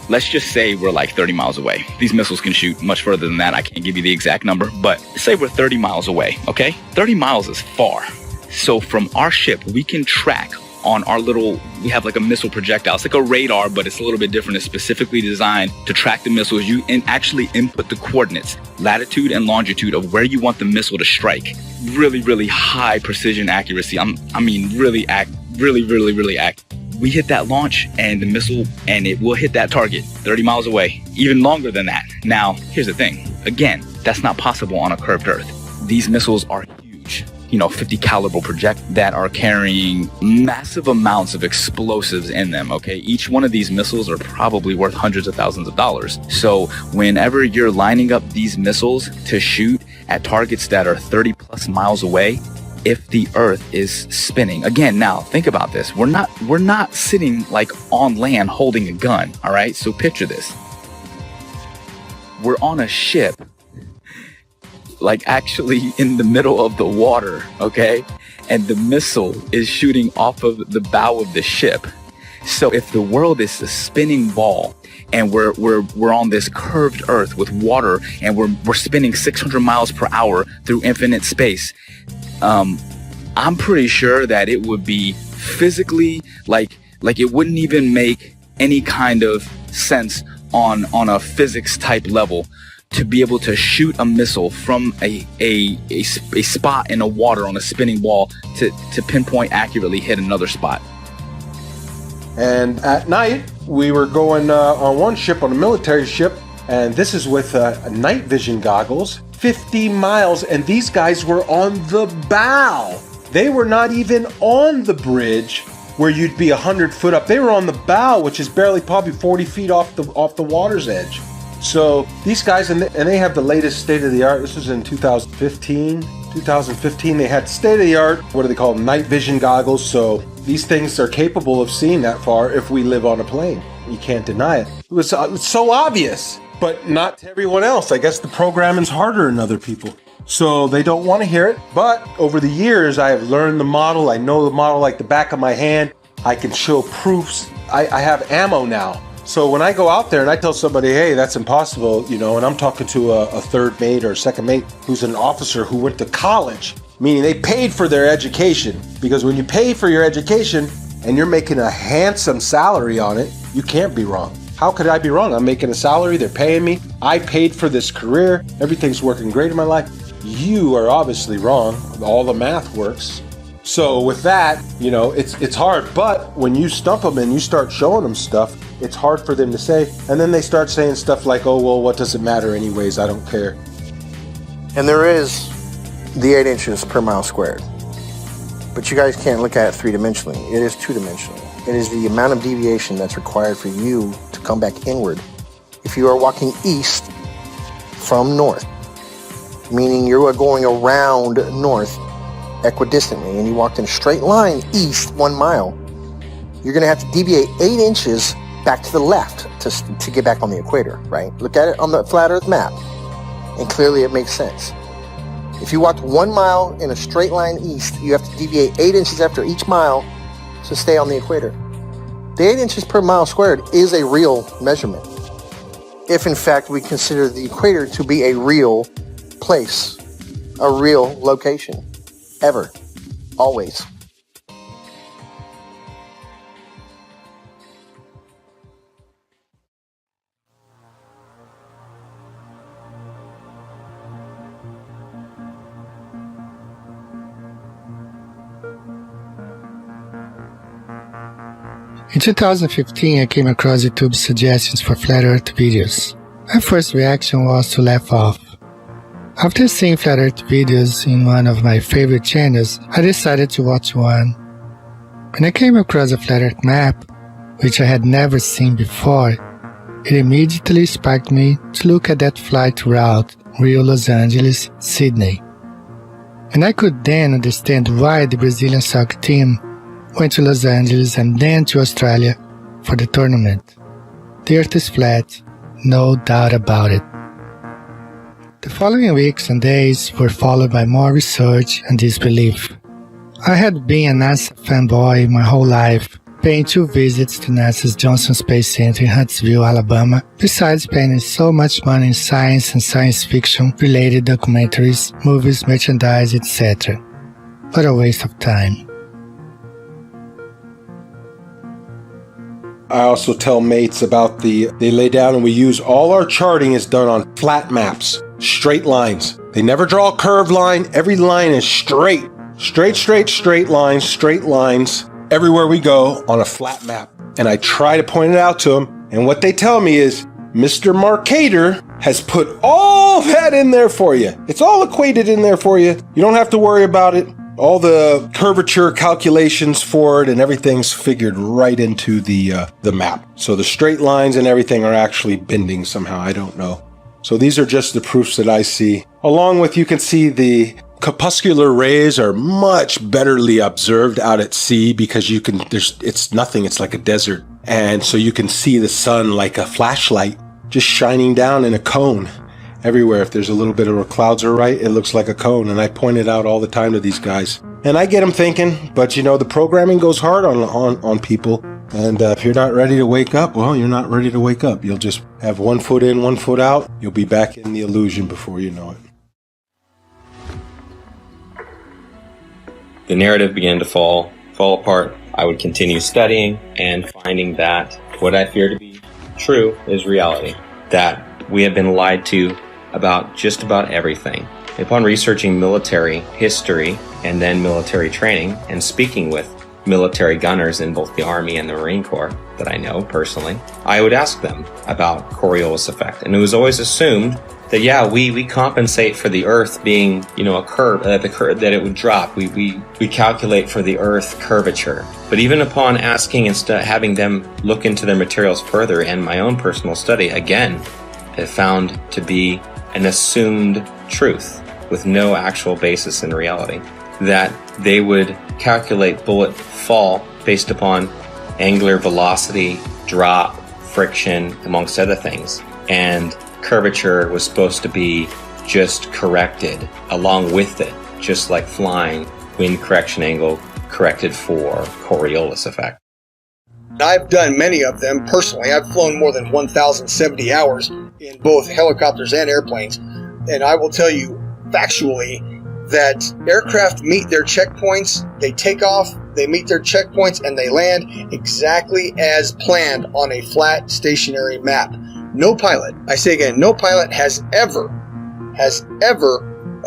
I: Let's just say we're like 30 miles away. These missiles can shoot much further than that. I can't give you the exact number, but say we're 30 miles away, okay? 30 miles is far. So from our ship, we can track on our we have like a missile projectile. It's like a radar, but it's a little bit different. It's specifically designed to track the missiles. You actually input the coordinates, latitude and longitude of where you want the missile to strike. Really, really high precision accuracy. Really accurate. We hit that launch and the missile, and it will hit that target 30 miles away, even longer than that. Now, here's the thing. Again, that's not possible on a curved Earth. These missiles are huge. 50 caliber project that are carrying massive amounts of explosives in them, okay? Each one of these missiles are probably worth hundreds of thousands of dollars. So whenever you're lining up these missiles to shoot at targets that are 30 plus miles away, if the Earth is spinning, again, now think about this. We're not sitting like on land holding a gun, all right? So picture this. We're on a ship, like actually in the middle of the water, okay? And the missile is shooting off of the bow of the ship. So if the world is a spinning ball and we're on this curved Earth with water and we're spinning 600 miles per hour through infinite space, I'm pretty sure that it would be physically like it wouldn't even make any kind of sense on a physics type level to be able to shoot a missile from a spot in the water on a spinning ball to pinpoint accurately hit another spot.
H: And at night, we were going on one ship, on a military ship, and this is with night vision goggles, 50 miles, and these guys were on the bow. They were not even on the bridge where you'd be 100 foot up. They were on the bow, which is barely probably 40 feet off the water's edge. So these guys, and they have the latest state-of-the-art. This was in 2015. 2015, they had state-of-the-art, what do they call them, night vision goggles. So these things are capable of seeing that far if we live on a plane. You can't deny it. It was so obvious, but not to everyone else. I guess the programming's harder than other people. So they don't want to hear it. But over the years, I have learned the model. I know the model like the back of my hand. I can show proofs. I have ammo now. So when I go out there and I tell somebody, hey, that's impossible, you know, and I'm talking to a third mate or a second mate who's an officer who went to college, meaning they paid for their education. Because when you pay for your education and you're making a handsome salary on it, you can't be wrong. How could I be wrong? I'm making a salary, they're paying me, I paid for this career, everything's working great in my life. You are obviously wrong. All the math works. So with that, you know, it's hard. But when you stump them and you start showing them stuff, it's hard for them to say. And then they start saying stuff like, oh, well, what does it matter anyways? I don't care.
F: And there is the 8 inches per mile squared. But you guys can't look at it three-dimensionally. It is two-dimensional. It is the amount of deviation that's required for you to come back inward. If you are walking east from north, meaning you are going around north equidistantly, and you walked in a straight line east 1 mile, you're going to have to deviate 8 inches back to the left to get back on the equator, right? Look at it on the flat earth map, and clearly it makes sense. If you walked 1 mile in a straight line east, you have to deviate 8 inches after each mile to stay on the equator. The 8 inches per mile squared is a real measurement, if in fact we consider the equator to be a real place, a real location, ever, always.
G: In 2015, I came across YouTube's suggestions for flat earth videos. My first reaction was to laugh off. After seeing flat earth videos in one of my favorite channels, I decided to watch one. When I came across a flat earth map, which I had never seen before, it immediately sparked me to look at that flight route, Rio, Los Angeles, Sydney. And I could then understand why the Brazilian soccer team went to Los Angeles and then to Australia for the tournament. The earth is flat, no doubt about it. The following weeks and days were followed by more research and disbelief. I had been a NASA fanboy my whole life, paying 2 visits to NASA's Johnson Space Center in Huntsville, Alabama, besides spending so much money in science and science fiction related documentaries, movies, merchandise, etc. What a waste of time.
H: I also tell mates about they lay down and we use, all our charting is done on flat maps, straight lines. They never draw a curved line. Every line is straight. Straight lines, everywhere we go on a flat map. And I try to point it out to them. And what they tell me is, Mr. Marcator has put all that in there for you. It's all equated in there for you. You don't have to worry about it. All the curvature calculations for it and everything's figured right into the map. So the straight lines and everything are actually bending somehow. I don't know. So these are just the proofs that I see. Along with, you can see the corpuscular rays are much betterly observed out at sea because it's nothing. It's like a desert. And so you can see the sun like a flashlight just shining down in a cone. Everywhere, if there's a little bit of a clouds are right, it looks like a cone. And I point it out all the time to these guys. And I get them thinking, but you know, the programming goes hard on people. And if you're not ready to wake up, well, you're not ready to wake up. You'll just have 1 foot in, 1 foot out. You'll be back in the illusion before you know it.
D: The narrative began to fall apart. I would continue studying and finding that what I feared to be true is reality, that we have been lied to about just about everything. Upon researching military history and then military training and speaking with military gunners in both the Army and the Marine Corps that I know personally, I would ask them about Coriolis effect. And it was always assumed that, yeah, we compensate for the Earth being, a curve, that it would drop. We calculate for the Earth curvature. But even upon asking and having them look into their materials further and my own personal study, again, it found to be an assumed truth with no actual basis in reality, that they would calculate bullet fall based upon angular velocity, drop, friction, amongst other things. And curvature was supposed to be just corrected along with it, just like flying, wind correction angle corrected for Coriolis effect.
L: I've done many of them personally. I've flown more than 1,070 hours in both helicopters and airplanes. And I will tell you factually that aircraft meet their checkpoints, they take off, they meet their checkpoints, and they land exactly as planned on a flat stationary map. No pilot, I say again, no pilot has ever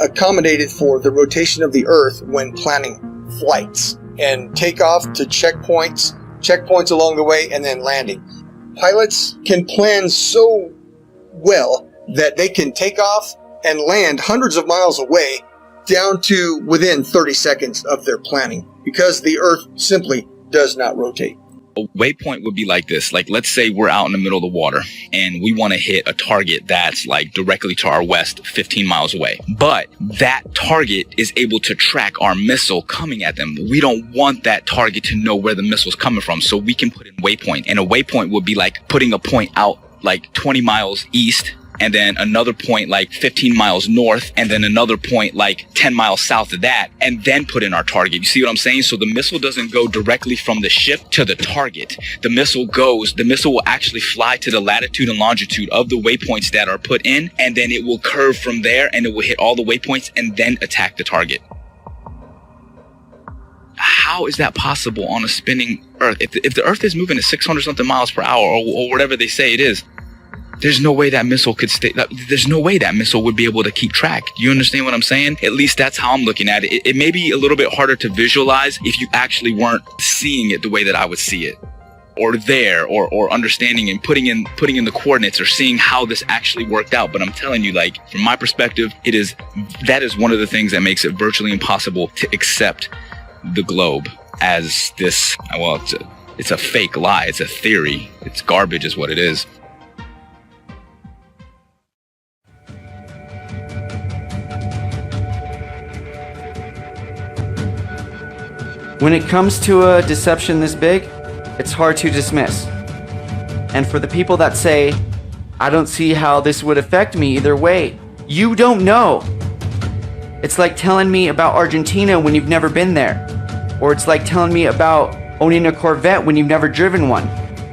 L: accommodated for the rotation of the Earth when planning flights and takeoff to checkpoints along the way, and then landing. Pilots can plan so well that they can take off and land hundreds of miles away down to within 30 seconds of their planning because the Earth simply does not rotate.
I: A waypoint would be like this. Like, let's say we're out in the middle of the water and we want to hit a target that's like directly to our west, 15 miles away. But that target is able to track our missile coming at them. We don't want that target to know where the missile's coming from, so we can put in waypoint. And a waypoint would be like putting a point out like 20 miles east, and then another point like 15 miles north, and then another point like 10 miles south of that, and then put in our target. You see what I'm saying? So the missile doesn't go directly from the ship to the target. The missile will actually fly to the latitude and longitude of the waypoints that are put in, and then it will curve from there, and it will hit all the waypoints and then attack the target. How is that possible on a spinning Earth? If the Earth is moving at 600 something miles per hour, or whatever they say it is, there's no way that missile could stay. There's no way that missile would be able to keep track. Do you understand what I'm saying? At least that's how I'm looking at it. It may be a little bit harder to visualize if you actually weren't seeing it the way that I would see it, or there, or understanding and putting in the coordinates, or seeing how this actually worked out. But I'm telling you, like, from my perspective, that is one of the things that makes it virtually impossible to accept the globe as this. Well, it's a fake lie. It's a theory. It's garbage, is what it is.
M: When it comes to a deception this big, it's hard to dismiss. And for the people that say, I don't see how this would affect me either way, you don't know. It's like telling me about Argentina when you've never been there. Or it's like telling me about owning a Corvette when you've never driven one.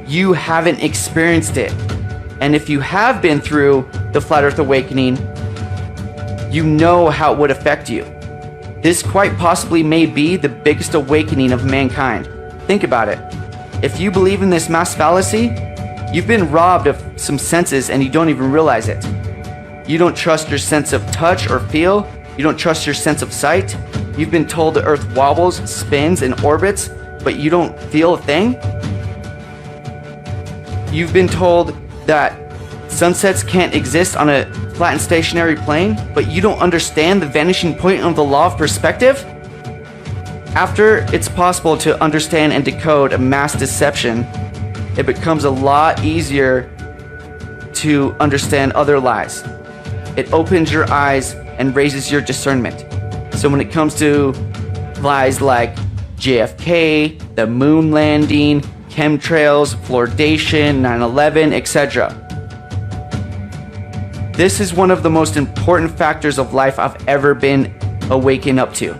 M: You haven't experienced it. And if you have been through the Flat Earth Awakening, you know how it would affect you. This quite possibly may be the biggest awakening of mankind. Think about it. If you believe in this mass fallacy, you've been robbed of some senses and you don't even realize it. You don't trust your sense of touch or feel. You don't trust your sense of sight. You've been told the Earth wobbles, spins, and orbits, but you don't feel a thing. You've been told that sunsets can't exist on a flat and stationary plane, but you don't understand the vanishing point of the law of perspective? After it's possible to understand and decode a mass deception, it becomes a lot easier to understand other lies. It opens your eyes and raises your discernment. So when it comes to lies like JFK, the moon landing, chemtrails, fluoridation, 9/11, etc., this is one of the most important factors of life I've ever been awakened up to.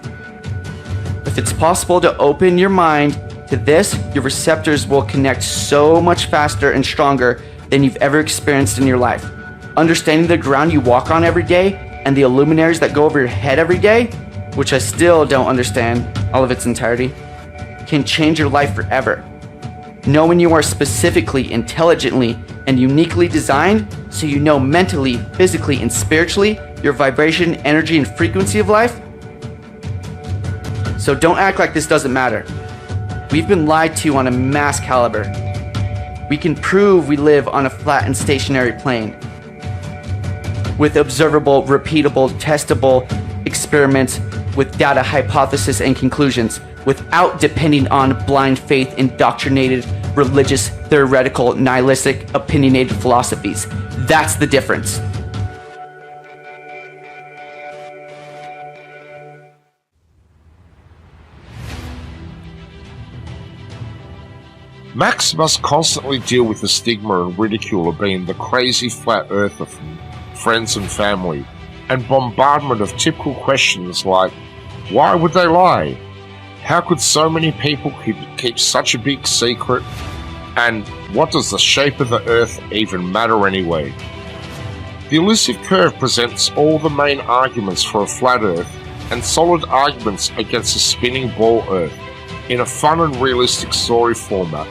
M: If it's possible to open your mind to this, your receptors will connect so much faster and stronger than you've ever experienced in your life. Understanding the ground you walk on every day and the luminaries that go over your head every day, which I still don't understand all of its entirety, can change your life forever. Knowing you are specifically, intelligently, and uniquely designed so you know mentally, physically, and spiritually your vibration, energy, and frequency of life? So don't act like this doesn't matter. We've been lied to on a mass caliber. We can prove we live on a flat and stationary plane with observable, repeatable, testable experiments with data, hypothesis, and conclusions without depending on blind faith, indoctrinated, religious, theoretical, nihilistic, opinionated philosophies. That's the difference.
K: Max must constantly deal with the stigma and ridicule of being the crazy flat earther from friends and family, and bombardment of typical questions like, why would they lie? How could so many people keep such a big secret? And what does the shape of the earth even matter anyway? The elusive curve presents all the main arguments for a flat earth and solid arguments against a spinning ball earth in a fun and realistic story format,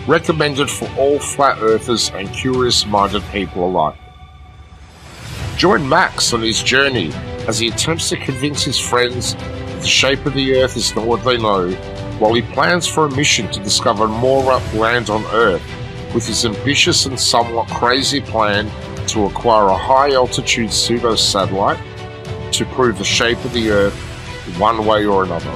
K: recommended for all flat earthers and curious-minded people alike. Join Max on his journey as he attempts to convince his friends the shape of the earth is not what they know, while he plans for a mission to discover more land on Earth with his ambitious and somewhat crazy plan to acquire a high-altitude pseudo-satellite to prove the shape of the Earth one way or another.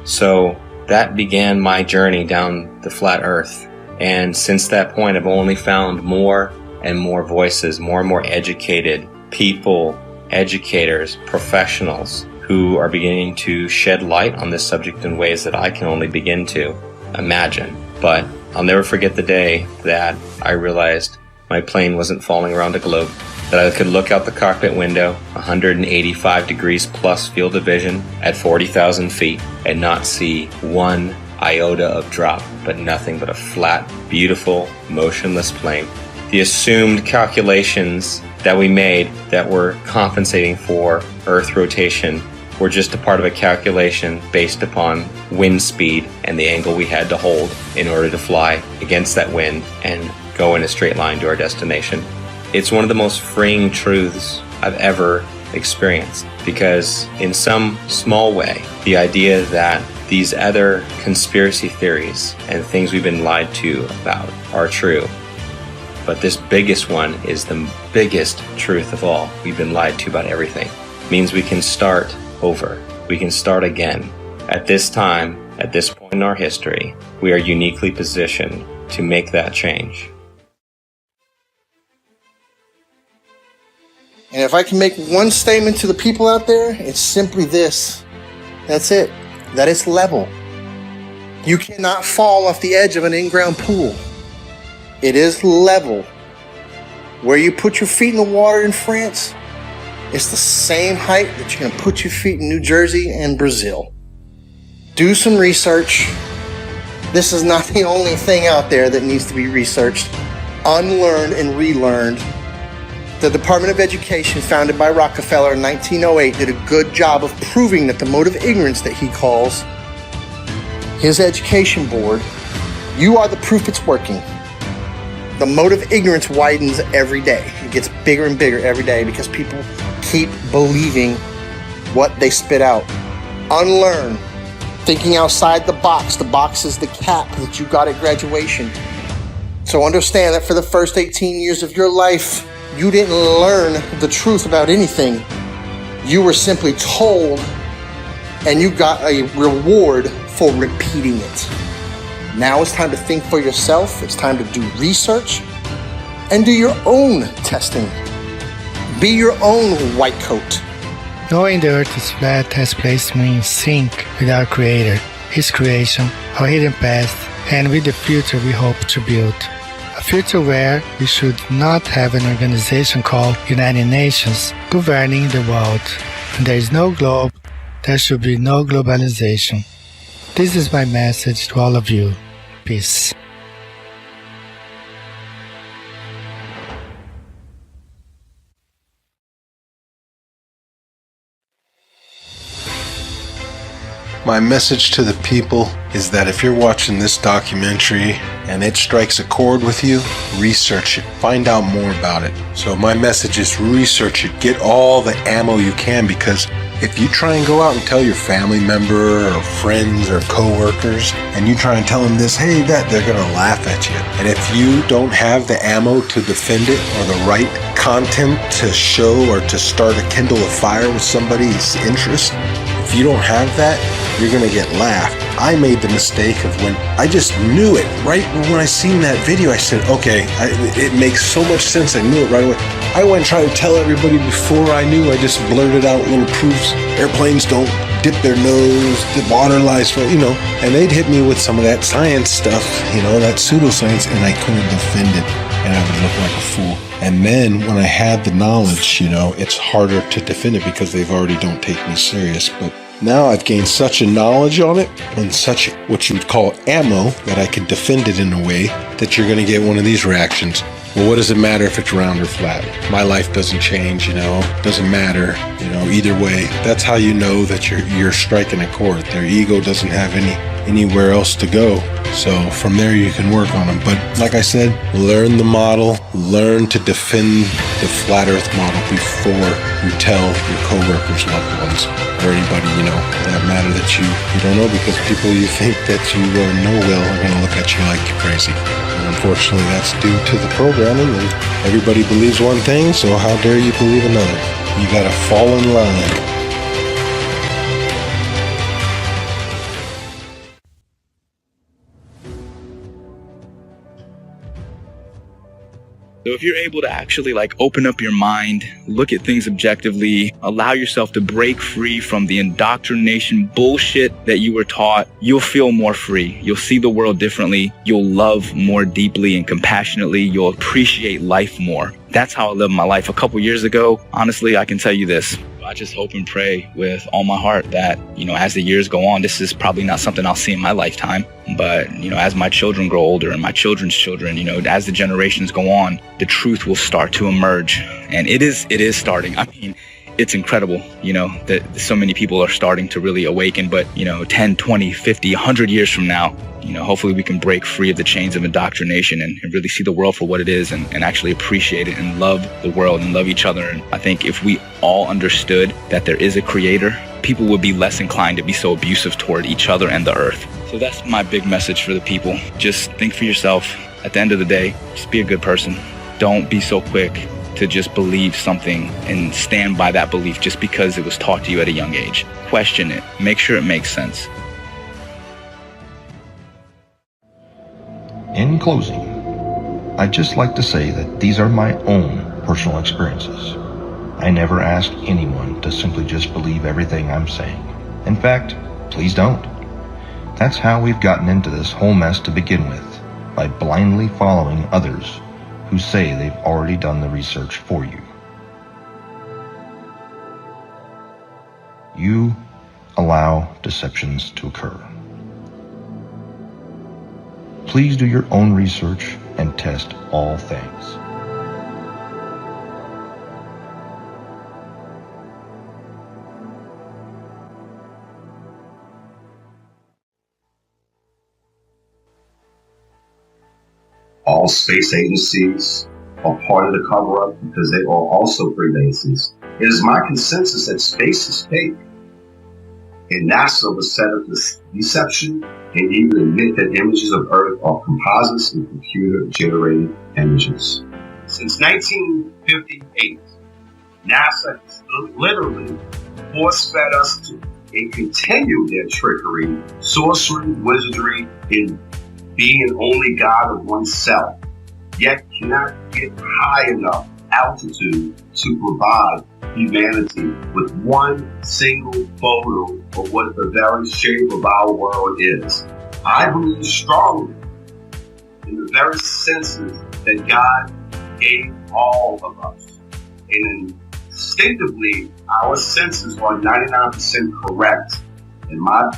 D: So that began my journey down the flat earth. And since that point, I've only found more and more voices, more and more educated people, educators, professionals who are beginning to shed light on this subject in ways that I can only begin to imagine. But I'll never forget the day that I realized my plane wasn't falling around a globe, that I could look out the cockpit window, 185 degrees plus field of vision at 40,000 feet, and not see one iota of drop, but nothing but a flat, beautiful, motionless plane. The assumed calculations that we made that were compensating for Earth rotation were just a part of a calculation based upon wind speed and the angle we had to hold in order to fly against that wind and go in a straight line to our destination. It's one of the most freeing truths I've ever experienced, because in some small way, the idea that these other conspiracy theories and things we've been lied to about are true. But this biggest one is the biggest truth of all. We've been lied to about everything. It means we can start over. We can start again. At this time, at this point in our history, we are uniquely positioned to make that change.
F: And if I can make one statement to the people out there, it's simply this. That's it. That it's level. You cannot fall off the edge of an in-ground pool. It is level. Where you put your feet in the water in France, it's the same height that you're going to put your feet in New Jersey and Brazil. Do some research. This is not the only thing out there that needs to be researched, unlearned and relearned. The Department of Education, founded by Rockefeller in 1908, did a good job of proving that the mode of ignorance that he calls his education board, you are the proof it's working. The mode of ignorance widens every day. It gets bigger and bigger every day because people keep believing what they spit out. Unlearn. Thinking outside the box. The box is the cap that you got at graduation. So understand that for the first 18 years of your life, you didn't learn the truth about anything. You were simply told, and you got a reward for repeating it. Now it's time to think for yourself. It's time to do research and do your own testing. Be your own white coat.
G: Knowing the earth is flat has placed me in sync with our Creator, His creation, our hidden past, and with the future we hope to build. A future where we should not have an organization called United Nations governing the world. When there is no globe, there should be no globalization. This is my message to all of you. Peace.
H: My message to the people is that if you're watching this documentary and it strikes a chord with you, research it. Find out more about it. So my message is research it. Get all the ammo you can, because if you try and go out and tell your family member or friends or coworkers, and you try and tell them this, hey, that, they're going to laugh at you. And if you don't have the ammo to defend it or the right content to show or to start a kindle a fire with somebody's interest, if you don't have that, you're going to get laughed. I made the mistake of when I just knew it. Right when I seen that video, I said, okay, it makes so much sense. I knew it right away. I went and tried to tell everybody before I knew. I just blurted out little proofs. Airplanes don't dip their nose, the water lies for, and they'd hit me with some of that science stuff, that pseudoscience, and I couldn't defend it, and I would look like a fool. And then when I had the knowledge, it's harder to defend it because they've already don't take me serious. But now I've gained such a knowledge on it and such what you would call ammo that I can defend it in a way that you're going to get one of these reactions. Well, what does it matter if it's round or flat? My life doesn't change, doesn't matter, either way. That's how you know that you're striking a chord. Their ego doesn't have anywhere else to go. So from there you can work on them. But like I said, learn the model, learn to defend the flat earth model before you tell your coworkers, loved ones, or anybody, that matter that you don't know, because people you think that you know well are going to look at you like you're crazy. And unfortunately, that's due to the programming, and everybody believes one thing, so how dare you believe another? You got to fall in line.
I: So if you're able to actually open up your mind, look at things objectively, allow yourself to break free from the indoctrination bullshit that you were taught, you'll feel more free. You'll see the world differently. You'll love more deeply and compassionately. You'll appreciate life more. That's how I lived my life a couple years ago. Honestly, I can tell you this. I just hope and pray with all my heart that, as the years go on, this is probably not something I'll see in my lifetime. But, as my children grow older and my children's children, as the generations go on, the truth will start to emerge. And it is starting. I mean, it's incredible, that so many people are starting to really awaken. But, 10, 20, 50, 100 years from now, hopefully we can break free of the chains of indoctrination and really see the world for what it is and actually appreciate it and love the world and love each other. And I think if we all understood that there is a creator, people would be less inclined to be so abusive toward each other and the earth. So that's my big message for the people. Just think for yourself. At the end of the day, just be a good person. Don't be so quick to just believe something and stand by that belief just because it was taught to you at a young age. Question it. Make sure it makes sense.
J: In closing, I'd just like to say that these are my own personal experiences. I never ask anyone to simply just believe everything I'm saying. In fact, please don't. That's how we've gotten into this whole mess to begin with, by blindly following others who say they've already done the research for you. You allow deceptions to occur. Please do your own research and test all things.
N: All space agencies are part of the cover-up because they are also Freemasons. It is my consensus that space is fake. And NASA was set up this deception and even admit that images of Earth are composites and computer-generated images. Since 1958, NASA has literally force-fed us to and continue their trickery, sorcery, wizardry, and being an only God of oneself, yet cannot get high enough altitude to provide humanity with one single photo of what the very shape of our world is. I believe strongly in the very senses that God gave all of us. And instinctively, our senses are 99% correct. And my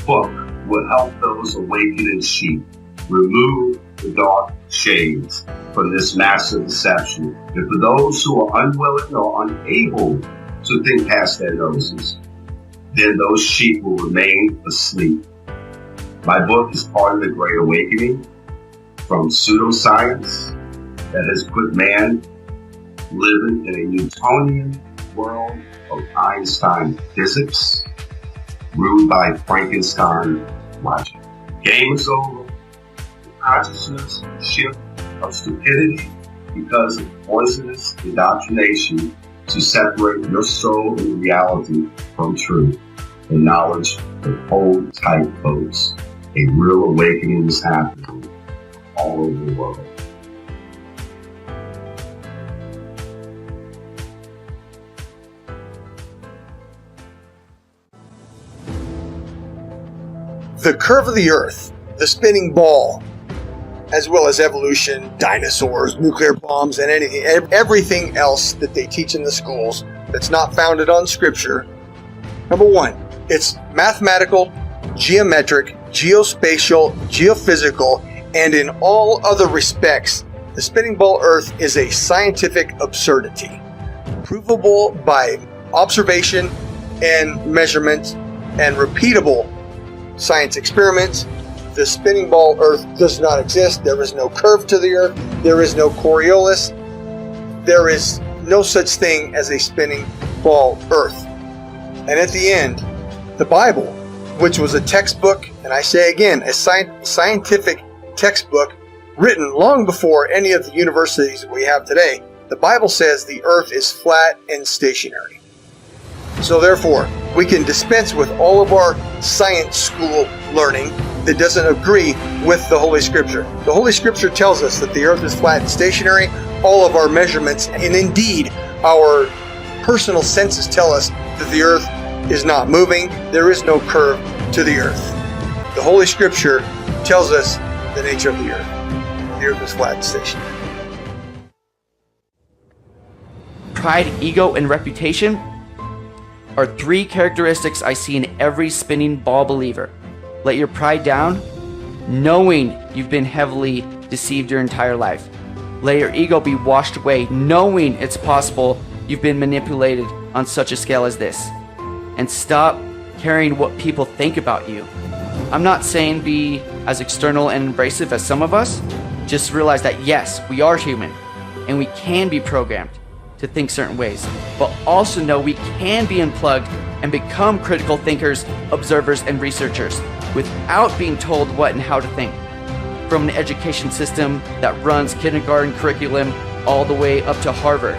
N: book will help those awakening sheep remove the dark shades from this massive deception. And for those who are unwilling or unable to think past their noses, then those sheep will remain asleep. My book is part of the Great Awakening from pseudoscience that has put man living in a Newtonian world of Einstein physics, ruled by Frankenstein logic. Game is over. The consciousness shift of stupidity because of poisonous indoctrination to separate your soul and reality from truth and knowledge that hold tight, folks. A real awakening is happening all over the world.
L: The curve of the Earth, the spinning ball, as well as evolution, dinosaurs, nuclear bombs, and everything else that they teach in the schools that's not founded on Scripture. Number one, it's mathematical, geometric, geospatial, geophysical, and in all other respects, the spinning ball Earth is a scientific absurdity, provable by observation and measurement and repeatable science experiments. The spinning ball Earth does not exist. There is no curve to the Earth. There is no Coriolis. There is no such thing as a spinning ball Earth. And at the end, the Bible, which was a textbook, and I say again, a scientific textbook written long before any of the universities we have today, the Bible says the Earth is flat and stationary. So therefore, we can dispense with all of our science school learning that doesn't agree with the Holy Scripture. The Holy Scripture tells us that the Earth is flat and stationary. All of our measurements, and indeed our personal senses, tell us that the Earth is not moving. There is no curve to the Earth. The Holy Scripture tells us the nature of the Earth. The Earth is flat and stationary.
M: Pride, ego, and reputation are three characteristics I see in every spinning ball believer. Let your pride down, knowing you've been heavily deceived your entire life. Let your ego be washed away, knowing it's possible you've been manipulated on such a scale as this. And stop caring what people think about you. I'm not saying be as external and abrasive as some of us. Just realize that yes, we are human, and we can be programmed to think certain ways, but also know we can be unplugged and become critical thinkers, observers, and researchers without being told what and how to think. From an education system that runs kindergarten curriculum all the way up to Harvard,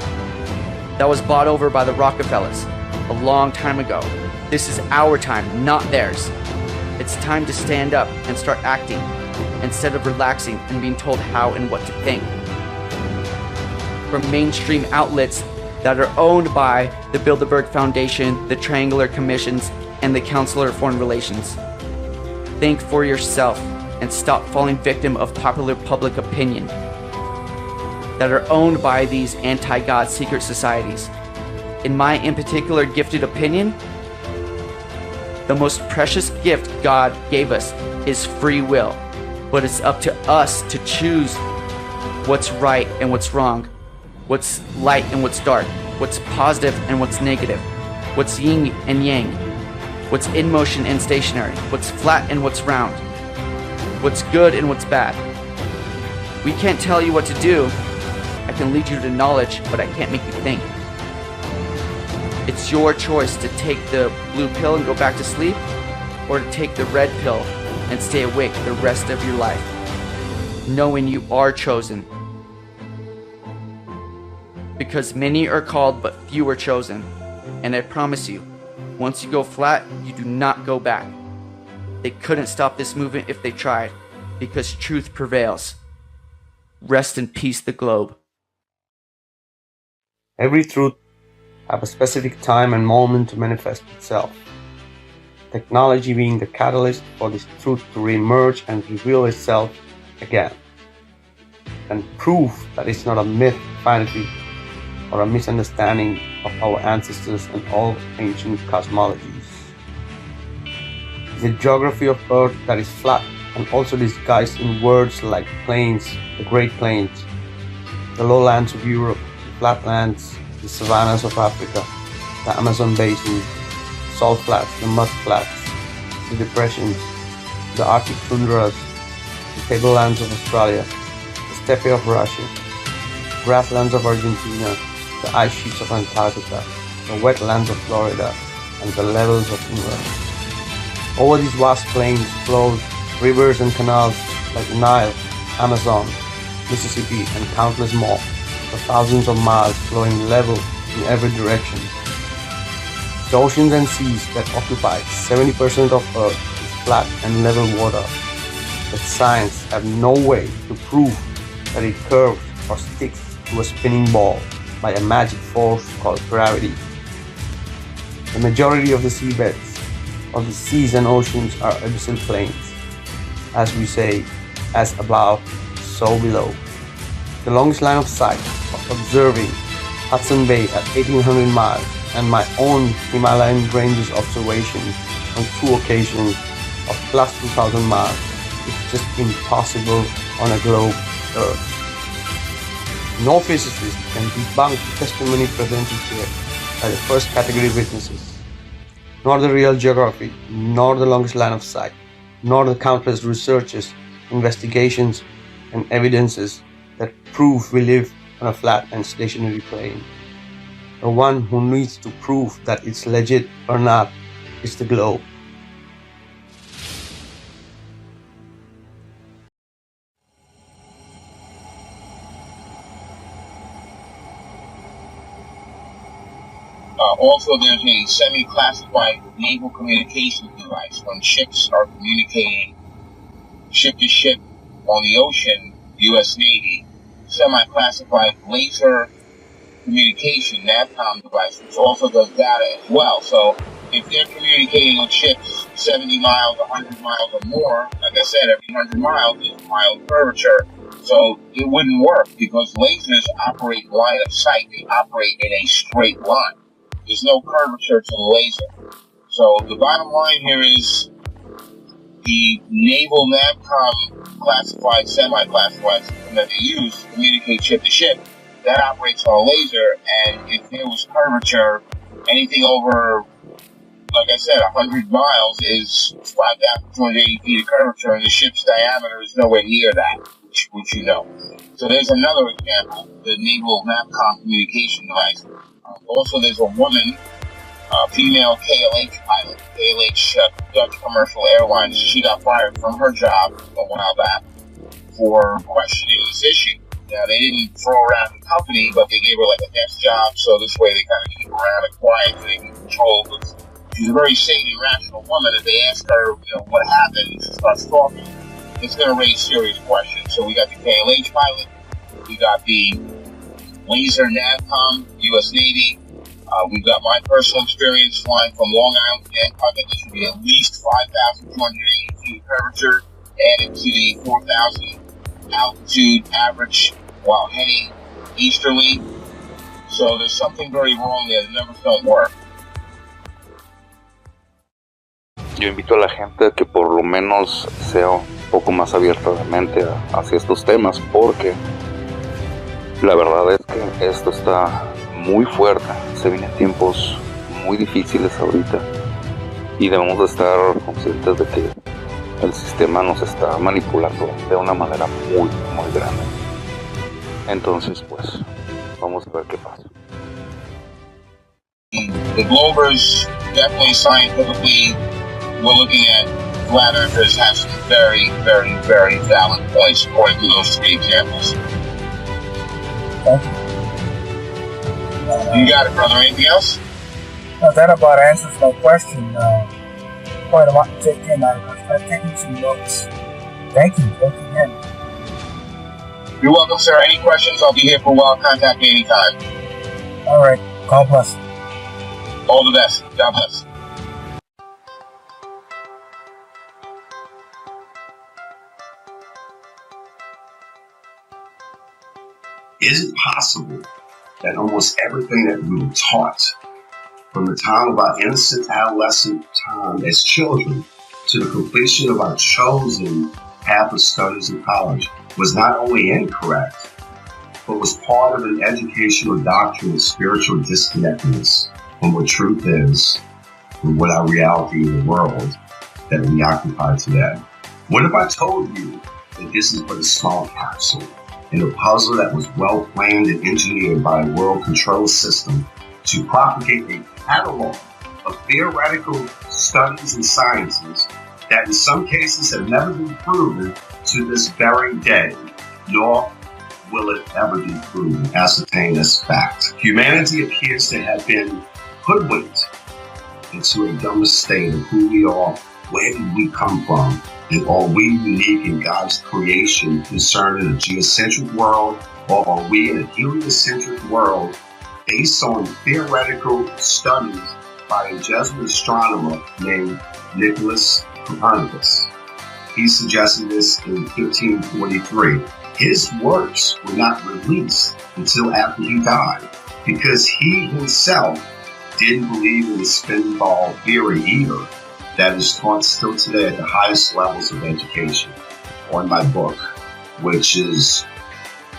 M: that was bought over by the Rockefellers a long time ago. This is our time, not theirs. It's time to stand up and start acting instead of relaxing and being told how and what to think. From mainstream outlets that are owned by the Bilderberg Foundation, the Triangular Commissions, and the Council of Foreign Relations. Think for yourself and stop falling victim of popular public opinion that are owned by these anti-God secret societies. In my in particular gifted opinion, the most precious gift God gave us is free will, but it's up to us to choose what's right and what's wrong, what's light and what's dark, what's positive and what's negative, what's yin and yang, what's in motion and stationary, what's flat and what's round, what's good and what's bad. We can't tell you what to do. I can lead you to knowledge, but I can't make you think. It's your choice to take the blue pill and go back to sleep, or to take the red pill and stay awake the rest of your life, knowing you are chosen. Because many are called, but few are chosen. And I promise you, once you go flat, you do not go back. They couldn't stop this movement if they tried, because truth prevails. Rest in peace, the globe.
O: Every truth has a specific time and moment to manifest itself. Technology being the catalyst for this truth to re-emerge and reveal itself again. And proof that it's not a myth, fantasy, or a misunderstanding of our ancestors and all ancient cosmologies. It's a geography of Earth that is flat and also disguised in words like plains, the Great Plains, the lowlands of Europe, the flatlands, the savannas of Africa, the Amazon basin, salt flats, the mud flats, the depressions, the Arctic tundras, the tablelands of Australia, the steppe of Russia, grasslands of Argentina, the ice sheets of Antarctica, the wetlands of Florida, and the levels of England. Over these vast plains flows rivers and canals like Nile, Amazon, Mississippi, and countless more, for thousands of miles flowing level in every direction. The oceans and seas that occupy 70% of Earth is flat and level water, but science have no way to prove that it curves or sticks to a spinning ball by a magic force called gravity. The majority of the seabeds of the seas and oceans are abyssal plains. As we say, as above, so below. The longest line of sight of observing Hudson Bay at 1800 miles and my own Himalayan ranges observation on 2 occasions of plus 2000 miles is just impossible on a globe Earth. No physicist can debunk the testimony presented here by the first category witnesses, nor the real geography, nor the longest line of sight, nor the countless researches, investigations, and evidences that prove we live on a flat and stationary plane. The one who needs to prove that it's legit or not is the globe.
B: Also, there's a semi-classified naval communications device. When ships are communicating ship to ship on the ocean, U.S. Navy, semi-classified laser communication NAVCOM device, which also does data as well. So if they're communicating with ships 70 miles, 100 miles or more, like I said, every 100 miles is a mile of curvature. So it wouldn't work because lasers operate line of sight. They operate in a straight line. There's no curvature to the laser. So the bottom line here is the naval NAVCOM classified, semi-classified system that they use to communicate ship to ship, that operates on a laser, and if there was curvature, anything over, like I said, 100 miles is 5,280 feet of curvature, and the ship's diameter is nowhere near that, which you know. So there's another example, the naval NAVCOM communication device. Also, there's a woman, female KLH pilot, KLH Dutch Commercial Airlines. She got fired from her job a while back for questioning this issue. Now, they didn't throw her out of the company, but they gave her like a desk job, so this way they kind of keep her around and quiet so they can control it. She's a very sane and rational woman. If they ask her, what happened, and she starts talking, it's going to raise serious questions. So we got the KLH pilot, we got the laser NAVCOM, U.S. Navy. We've got my personal experience flying from Long Island to Bangkok. There should be at least 5,280 feet of curvature added to the 4,000 altitude average while heading easterly. So there's something very wrong there. The numbers don't work.
E: Yo invito a la gente a que por lo menos sea un poco más abierta de mente hacia estos temas, porque la verdad es que esto está muy fuerte. Se vienen tiempos muy difíciles ahorita y debemos de estar conscientes de que el sistema nos está manipulando de una manera muy, muy grande. Entonces, pues, vamos a ver qué pasa.
B: The Globers, definitely scientifically, we're looking at flat earthers have some very, very, very valid points according to those 3 examples.
C: Thank you.
B: You got it, brother. Anything else?
C: No, that about answers my question. Quite a lot to take in. I've taken some notes. Thank you. Thank you again.
B: You're welcome, sir. Any questions? I'll be here for a while. Contact me anytime.
C: All right. God bless.
B: All the best. God bless.
N: Is it possible that almost everything that we were taught from the time of our innocent adolescent time as children to the completion of our chosen path of studies in college was not only incorrect, but was part of an educational doctrine of spiritual disconnectedness from what truth is and what our reality in the world that we occupy today. What if I told you that this is but a small capsule in a puzzle that was well planned and engineered by a world control system to propagate a catalog of theoretical studies and sciences that in some cases have never been proven to this very day, nor will it ever be proven, ascertained as fact. Humanity appears to have been hoodwinked into a dumber state of who we are, where did we come from, and are we unique in God's creation concerning a geocentric world, or are we in a heliocentric world based on theoretical studies by a Jesuit astronomer named Nicholas Copernicus? He suggested this in 1543. His works were not released until after he died because he himself didn't believe in the spin ball theory either that is taught still today at the highest levels of education. On my book, which is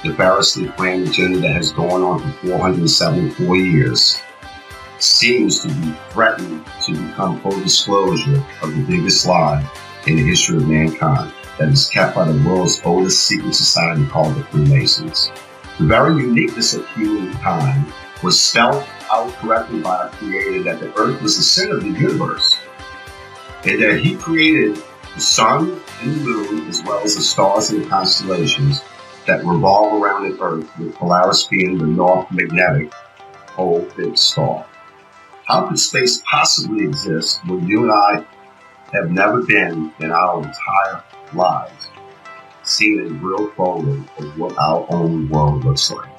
N: the Pharisee Plan agenda that has gone on for 474 years, seems to be threatened to become full disclosure of the biggest lie in the history of mankind that is kept by the world's oldest secret society called the Freemasons. The very uniqueness of humankind was spelled out correctly by our Creator that the earth was the center of the universe, and that He created the sun and the moon as well as the stars and the constellations that revolve around the earth, with Polaris being the north magnetic pole big star. How could space possibly exist when you and I have never been in our entire lives seen a real photo of what our own world looks like?